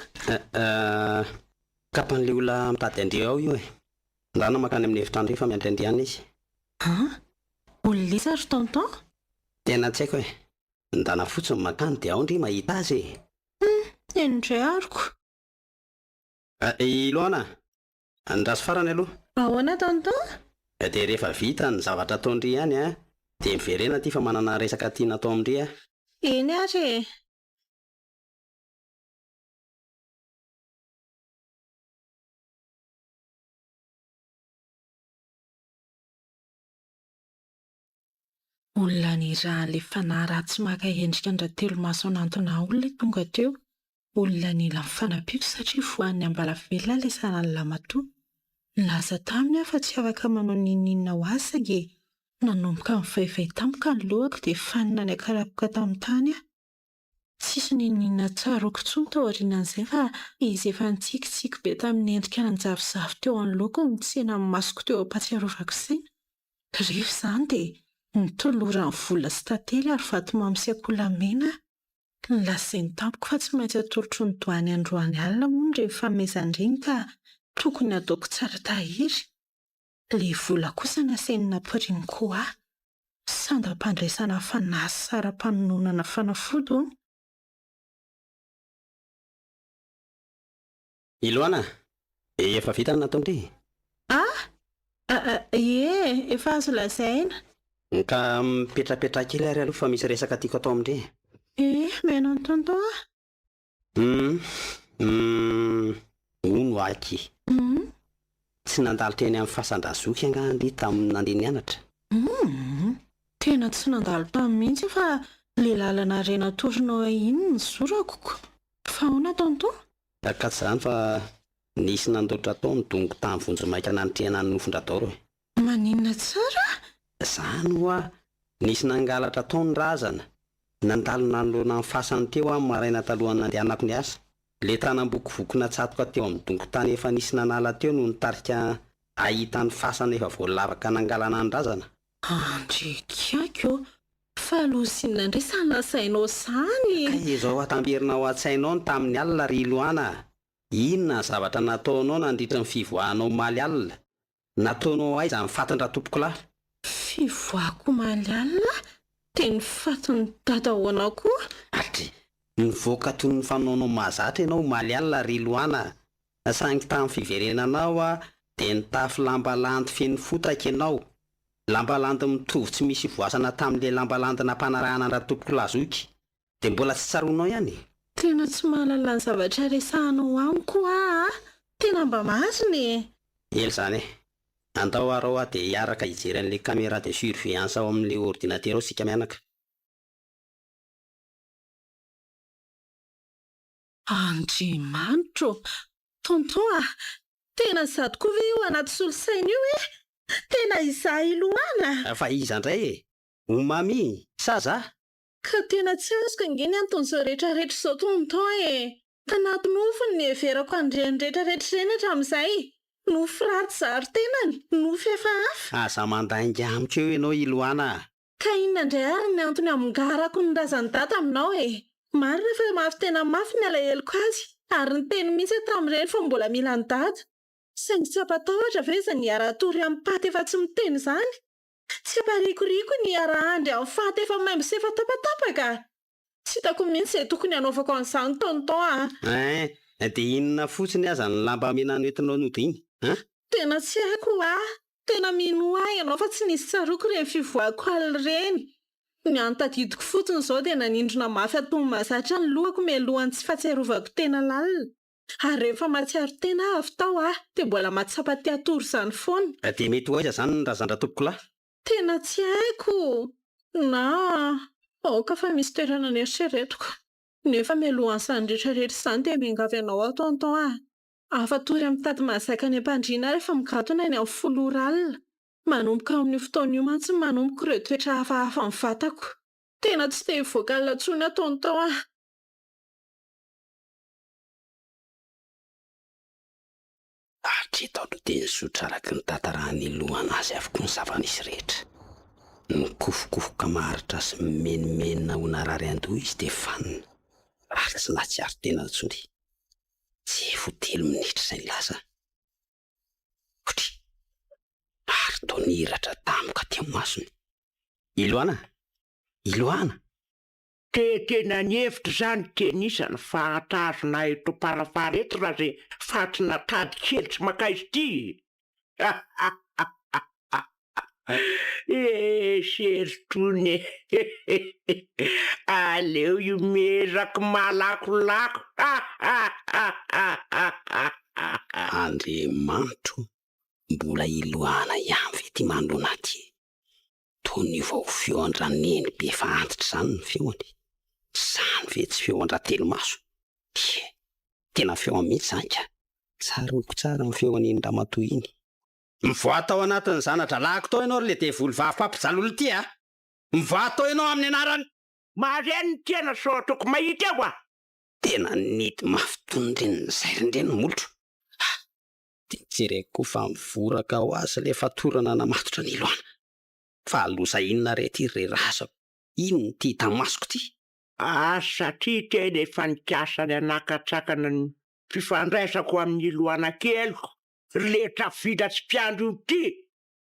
S7: Kapan'ilay olona mitady andria ao io ndana makany amin'ny efitrano rehefa miandry andriana izy.
S2: Olona ry tonton?
S7: Tena tsy haiko ndana fotsiny makany dia ao ndry mahita azy.
S2: Indray ariko.
S7: Iloana, andraso farany aloha.
S2: Ahoana tonton?
S7: Dia rehefa vita ny zavatra ataondry ihany dia miverena ty fa manana resaka tiana atao amindry
S2: Eny ary. Olona ny rahan'ilay fanahy ratsy maka endrika andratelo maso anantona olona tonga teo. Olona ny ila mifanapito satria voan'ny ambalavelona ilay sanan'ny lamatoa. Nilaza taminy fa tsy afaka manao ninina ho azy sage nanomboka mivaivay tampoka ny lohako dia fanina ny akarapoka tamin'ny tany Tsisy ninina tsaroko intsony tao aorianan'izay fa izy efa nitsikitsiky be tamin'ny endrika nanjavozavo teo anoloako ny tsena amin'ny masoko teo ampatsiarovako saina. Rehefa izany dia nitolora ny vola sy tantely ary vatomamy sy akolamena. Nilazainy tampoko fa tsy maintsy atolotro ny doany androany alina moa ny fanomezan-dreny ka tokony ataoko tsara tahiry. Ilay vola kosa nasainy nampiriny koa sandam-pandraisana fanahy sy saram-panononana fanafody hono.
S7: Iloana, efa vita ny nataondry?
S2: Efa azo lazaina.
S7: Ka mipetrapetra kely ary aloha fa misy resaka tiako atao amindry.
S2: Meno ny tonton
S7: Ono aky. Tsy nandalitra eny amin'ny fasandrazoky angandry tamin'ny nandeha nianatra.
S2: Tena tsy nandalo tamin'ny mihitsy fa ilay lalana rena torinao iny ny zorakoko. Fa ahoana tonton?
S7: Ka izany fa nisy nandoatra tao midongo tamin'ny vonjomaika nanitrehana ny nofon-dradoro.
S2: Maninona tsara?
S7: Izany hoa nisy nangalatra tao ny razana. Nandalo nanoloana amin'ny fasany teo amin'ny maraina talohany nandehanako ny asa. Le tanam-bokovokona tsatoka teo amin'ny dongo-tany efa nisy nanala teo no nitarika ahita ny fasana efa voalavaka nangalana ny razana.
S2: Andrekiako, fa losinina indray sanasainao zany.
S7: Izao atamberina ao an-tsainao ny tamin'ny alina ry Loana. Inona ny zavatra nataonao nandritra ny fivoahanao maly alina? Nataonao aiza ny fatandra tompoko lahy?
S2: Fivoahako maly alina? Dia ny fatin'ny dadahoana koa?
S7: Atry, nivoaka toy ny fanaonao mahazatra ianao maly alina ry Loana. Saingy tamin'ny fiverenanao dia nitafy lamba landy feno fotaka ianao. Lamba landy mitovy tsy misy voasana tamin'ilay lamba landy nampanarahana andra tompoko lazoky. Dia mbola tsy tsaroanao ihany.
S2: Tena tsy mahalala ny zavatra resahanao amiko tena mba mariny.
S7: Ely zany andao arao dia hiaraka hijery an'ilay caméra de surveillance ao amin'ilay ordinateur ao sika mianaka.
S2: Andriamanitro, tonton tena sady koa ve io anaty solosaina io tena izahay Loana.
S7: Fa iza indray omamy saza.
S2: Ka tena tsy azoko angeny anton'izao rehetrarehetra izao tonton tanaty nofony ny everako andreny rehetrarehetra ireny hatramin'izay. Nofo ratsy zary tenany, nofo efa hafa.
S7: Aza mandainga amiko eo ianao Loana.
S2: Ka inona indray ary ny antony amingarako ny razany data aminao marina fa mafy tena mafy ny alaheloko azy ary ny teny mihitsy tamin'ireny fa mbola mila ny data. Saingy tsy ampatahotra ve iza ny ara-tory amin'ny paty efa tsy miteny izany? Tsy aparikoriko ny ara-andry amin'ny faty efa maimbo sy efa tapatapaka. Tsy hitako mihitsy izay tokony hanaovako an'izany tonton
S7: dia inona fotsiny aza ny lamba mena noentinao nody iny?
S2: Tena tsy haiko tena mino ianao fa tsy nisy tsaroako ireny fivoahako alina ireny. Ny antadidiko fotsiny izao dia nanindrona mafy atony mahazatra ny lohako mialohan'ny tsy fahatsiarovako tena lalina. Ary rehefa mahatsiaro tena avy tao dia mbola mahatsapa-ty atory izany foana.
S7: Dia mety ho aiza izany ny razandra tompoko lahy?
S2: Tena tsy haiko. Aoka fa misy toerana ny eritreretiko. Nefa mialohan'izany rehetrarehetra izany dia miangavy anao ao tonton afatory amin'ny tady mahazaka ny am-pandriana rehefa migadona ny amin'ny folo alina. Manomboka amin'io fotoana io mantsy manomboka ireo toetra hafahafa amin'ny vatako. Tena tsy te hivoaka alina intsony tonton
S7: Hatreto aloha dia nizotra araky ny tantarahany Loana azy avokoa ny zava-misy rehetra. Nikofokofoka maharitra sy mimenimenina ho narary andoha izy dia fanina. Ary tsy nahatsiaro tena intsony. Tsy fotelo minitra izay laza. Otry, ary toa nihiratra tamoka aty amin'ny masony. Loana.
S1: Tena ny hevitra izany tenisany fa hatazona eto parafareto raha izay fatina tady kely tsy makaizy ity. Seritony aleo io mezako malakolako.
S7: Andriamanitro, mbola Loana ihany ve ty manoloana aty? Toy ny vao feo andraneny be fa antitra izany ny feony. Izany ve tsy feo andran-telo-maso? Tena feo mihitsy izany ka. Tsaroko tsara ny feo an'iny ramatoa iny. Mivoa tao anatin'ny zanatra lahako tao ianao le devoly vavy-pampijalolo ity mivoa tao ianao amin'ny anarany.
S1: Mareny ny tena sao toko mahita eo
S7: Tena nety mafy tonondreny ny zairindreny ny molotro. Dia jereko koa fa mivoraka ho azy le fatorana namatotra ny Loana. Fa alosa inona rehetra ry razako? Inona ty tamasoko ty?
S1: Satria tena efa nikasany anakatsakana ny fifandraisako amin'ny Loana keliko. Rehetra vida tsy mpiandro ity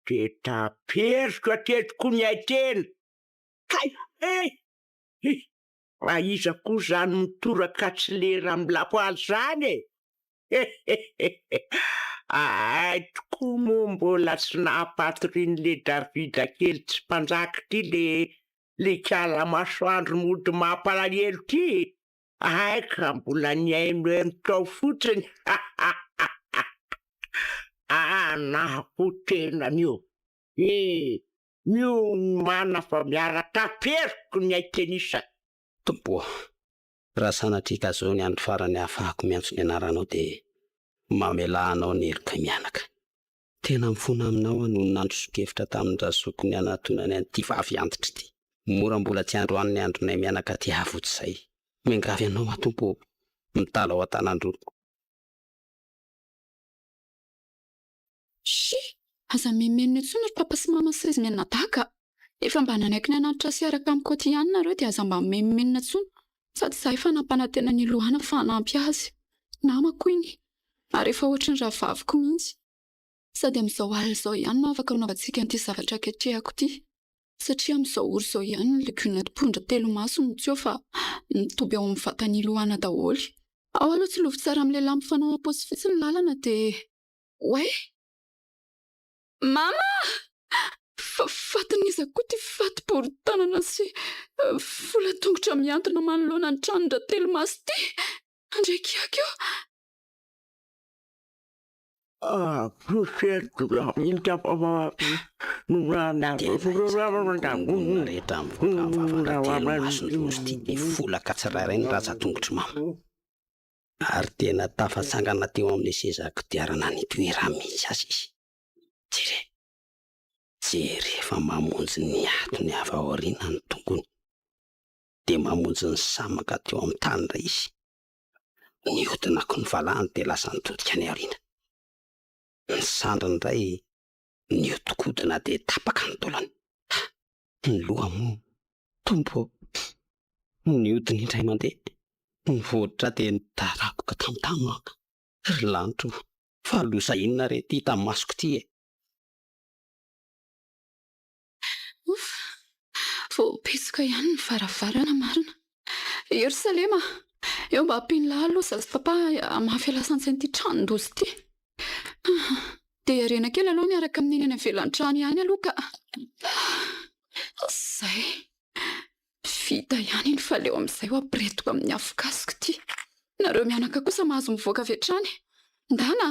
S1: dia taperiko atetiko ny aitena. Aiza koa izany mitoraka tsy lera amin'ny lapoaly izany tokoa moa mbola tsy nahapatorian'le Davida kely tsy mpanjaka ity le kala masoandro mody mampalahelo ity. Ka mbola nihaino tao fotsiny. Naho tenany io mana fa miara-taperiko ny aitenisa.
S7: Tompo, raha sanatrika zao ny andro farany ahafahako miantso ny anaranao dia mamelanao ny heloka mianaka. Tena mifona aminao noho nandro sokevitra tamin'ny razoko ny anatonany an'ity vavy antitra ity. Mora mbola tsy andro an'ny andronay mianaka ty avotsizay. Miangavy anao Tompo, mitala ao an-tanandroko.
S4: Aza mimenina intsony ry papa sy mama saizy mianadaka. efa mba nanaiky ny anatitra sy araka amin'ny koty ihany nareo dia aza mba memenina tsony sady zahay fa nampanantena ny lohana fa hanampy azy namako iny ary efa ohatra ny rahavaviko mihitsy sady amin'izao alina izao ihany no afaka hanaovantsika an'ity zavatra ketrehako ity satria amin'izao ory izao ihany ny legiona mpondra telo maso mitseo fa mitoby ao amin'ny vatany lohana daholy ao aloha tsy lovy tsara amin'ilay lampy fanao am-paosy fotsiny lalana dia oe mama fatin'iza koa ty fatim-poron-tanana sy vola tongotra miantona manoloana ny tranondra telo maso ty andraikiako eo
S7: folaka tsirairay ny ratsa-tongotry mama ary tena tafatsangana teo amin'ny sezako diarana ny toera mihitsy azy izy jery efa mamonjy ny ato ny avy aoriana ny tongony dia mamonjy ny samaka teo amin'ny tanindra izy nihodinako ny valahany dia lasa nitodika ny aoriana ny sandriny indray nihodinkodina dia tapaka ny taolany ny loha moa tombo nihodina indray mandeha ny voditra dia nitarakoka tamotamo ry lanitro fa losa inona rety tamin'ny masoko ty
S4: voapetsoka ihany ny varavarana marina Yerusalema eo mba ampiny aloha zazy papa mafy alasan-tsain'ity tranon-dozy ity dia arena kely aloha miaraka amin'ny eny avelan'ny trano ihany aloha ka zay vita ihany iny fa leo amin'izay ho ampiretiko amin'ny afokasiko ity nareo mianaka kosa mahazo mivoaka avy hatrany ndana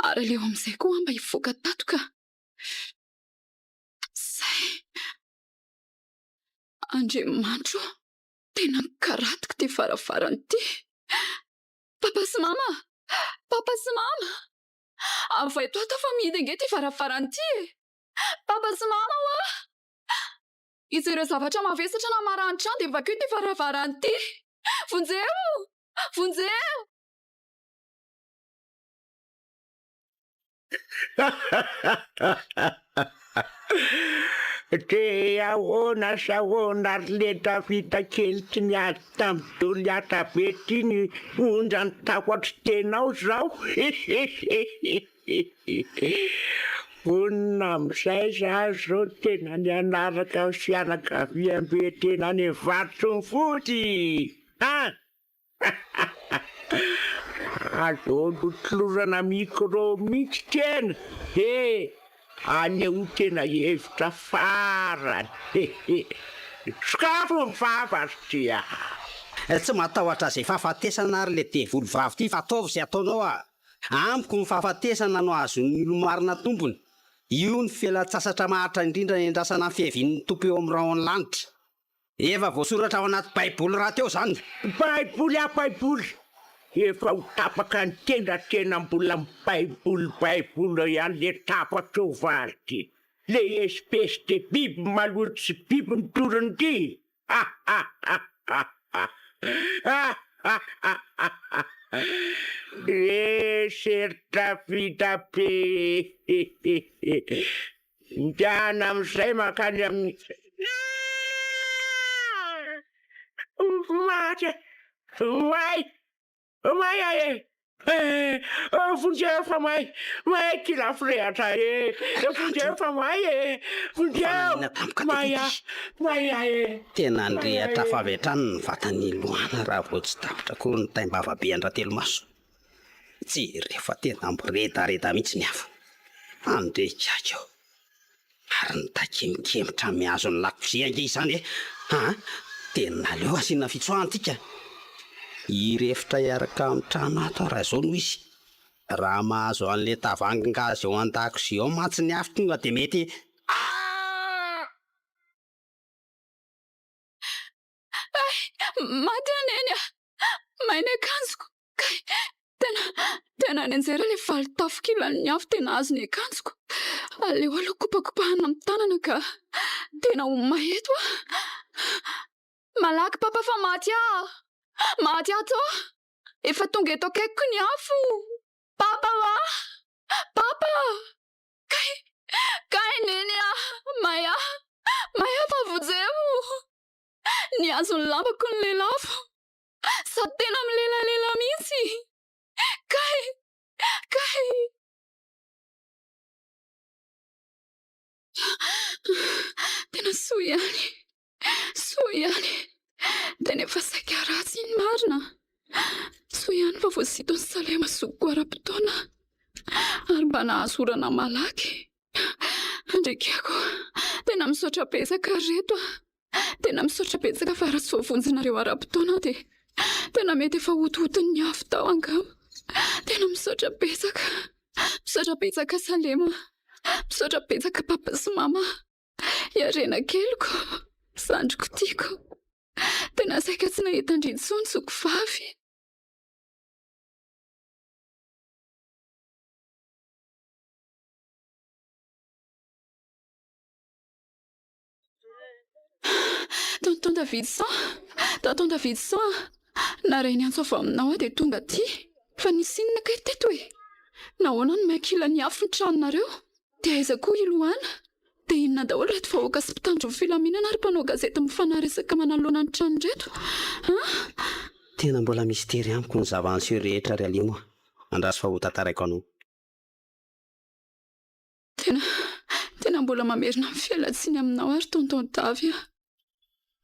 S4: ary leo amin'izay koa mba hivoaka tatoka zay Andriamanitro tena nikaratiko ty varavarana ity papa sy mama avy eto ato fa mihidy ange ty varavarana ity papa sy mama oa izy ireo zavatra mavesatra na maranitra dia vakeo ty varavarana ity vonjeo
S1: Te ahoana sahoana ary leta vita kely tsy niady tamin'ny doliata be ty ny ondra ny tahotra tenao zao vonina amin'izay za zao tena nianaraka fianakaviam-be tena ny varotsy ny foty azolotolorana micro mihitsy tena aneo tena hevitra farany sokafo ny fahavarotria
S7: tsy matahotra izay fahafatesana ary le devolovavy ty fa ataovy izay ataonao amiko ny fahafatesana no azon'ny olomarina tompony io ny fialan-tsasatra maharitra indrindra ny andrasana ny fiavian'ny tompo eo amin'ny raho ny lanitra efa voasoratra ao anaty baiboly raha teo zany
S1: baiboly efa ho tapaka ny tenda tena mbola baiboly ihany le tapaka ho varity le espèce de biby maloto sy biby mitoriny ty seritra vita be ndiana amin'izay makany amin'ny vonjeo fa may ty lafirehatra vonjeo fa
S7: tena andrehatra fa avy hatrany ny vatany lohana raha vao tsy tapitra koa ny taimbavabe andratelo maso tsy rehefa tena miredareda mihitsy ny afo andrekako ary ny takemikemitra mihazo ny lakozia ange izany tena leo asiana fitsoantika irefitra iaraka amin'ny trano ato raha izao no izy raha mahazo an'le tavangazy eo an-dakozia ao matsy ny afo tonga dia mety
S4: maty aneny mainy akanjoko tena ny anjera le valitafokilany afo tena azo ny akanjoko aleo aloha kopakopahana amin'ny tanana ka tena ho maheto malaky papa fa maty ato efa tonga eto akaikiko ny afo papa kay Kaineny Maya pavojemo. Ny azony lambako ny lelafo. Sa tena milelalela mihitsy. Kay. Tena soa ihany. Tena efa saika ratsy iny marina. Soa ihany fa voasito ny salema soko ara-potoana. Ary mba nahasorana malaky. Andrekako, tena misaotra betsaka reto. Tena misaotra betsaka fa raha tsy voavonjinareo ara-potoana dia tena mety efa ototon'ny afo tao angamba. Tena misaotra betsaka. Misaotra betsaka salema. Misaotra betsaka papa sy mama. Iarena keliko. Sandriko tiako. Tena saika tsy nahita indrintsony soko vavy. Tonton Davidson, naray ny antso avy aminao dia tonga aty. Fa nisy inona kay teto hoe? Nahoana no miakila ny afo ny tranonareo? Dia aiza koa Iloana? Dia inona daholo reto vahoaka sy mpitandro ny filaminana ary mpanao gazety mifanaresaka manaloana ny trano reto?
S7: Tena mbola misteri amiko ny zava-anseho rehetra ry alimo. Andraso fa ho tantaraiko anao.
S4: Tena mbola mamerina amin'ny fialatsiny aminao ary tonton Davy.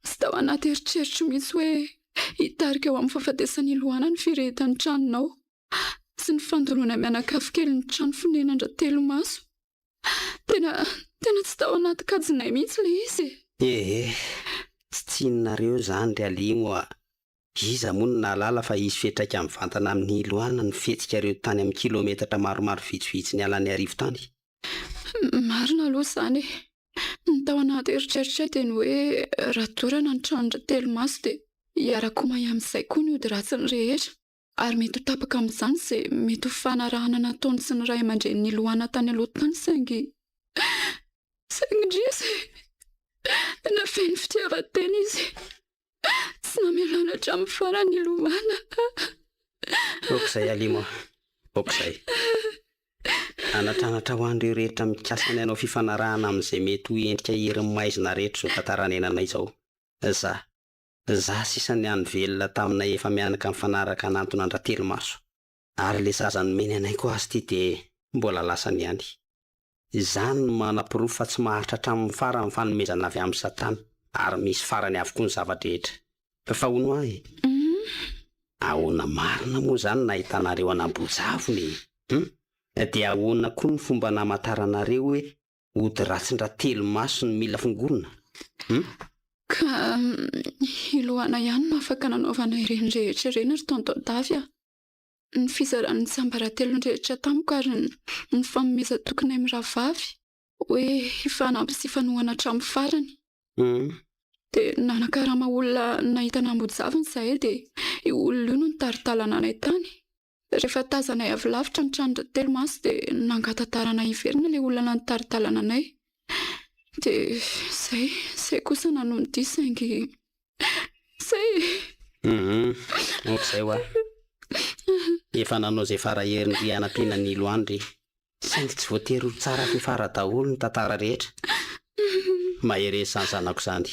S4: Tsy tao anaty eritreritro mihitsy hoe hitarika eo amin'ny fahafatesan'ny Iloana ny firehetan'ny tranonao sy ny fandoroana mianakavy kely ny trano fonenandra telo maso. Tena tsy tao anaty kajinay mihitsy le izy.
S7: Tsy tsinonareo zany ry alimo a. Iza moa no nahalala fa izy fetraika amin'ny vantana amin'ny Iloana ny fetsika reo tany amin'ny kilometatra maromaro vitsivitsy ny alan'ny arivo tany.
S4: Marina aloha izany. Ny tao anaty eritreritra dia ny hoe raha dorana ny tranondra telo maso dia hiarako mahay amin'izay koa ny ody ratsiny rehetra. Ary mety ho tapaka amin'izany izay mety ho fanarahana nataony sy ny ray aman-dren'ny Iloana tany aloha tany saingy indrisy. Nafeny fitiavan-tena izy. Tsy namelana hatramin'ny farany Iloana.
S7: Okizay alimo. Okizay. Anatranatra ho an'ireo rehetra mikasana ianao fifanarahana amin'izay mety ho endrika herin'ny maizina rehetra izao tantaranenanay izao. Za sisany any velona taminay efa mianaka mifanaraka n'antonandra telo maso. Ary le zazany meny anay koa azy ity dia mbola lasany ihany. Izany no manam-pirofo fa tsy maharitra hatramin'ny farany fanomezana avy amin'ny Satana. Ary misy farany avokoa ny zavadrehetra. Fa hono ahy. Ahoana marina moa izany nahitanareo an'Ambojavony. Dia ahoana koa ny fomba namantaranareo hoe ody ratsin-dra telo maso ny mila fongorona?
S4: Ka Iloana ihany no afaka nanaovana ireny rehetra ireny ry tonton Davy. Ny fizaran'ny tsiambaratelony rehetra tamiko ary ny fanomeza tokony amin'ny rahavavy hoe hifanampy sy fanohana hatramin'ny farany. Dia nanakarama olona nahita an'Ambojavony izahay dia io olona io no nitaritalana anay tany. Rehefa tazanay avy lavitra ny tranondra telo maso dia nangatatarana iverina ilay olona nitaritalana anay. Dia izay kosa nanohy ity saingy izay.
S7: Okizay ho ahy. Efa nanao izay faraherin'ny ry anampianan'ny Iloana ry. Saingy tsy voatery ho tsara fifara daholo ny tantara rehetra. Mahery izany zanako izany.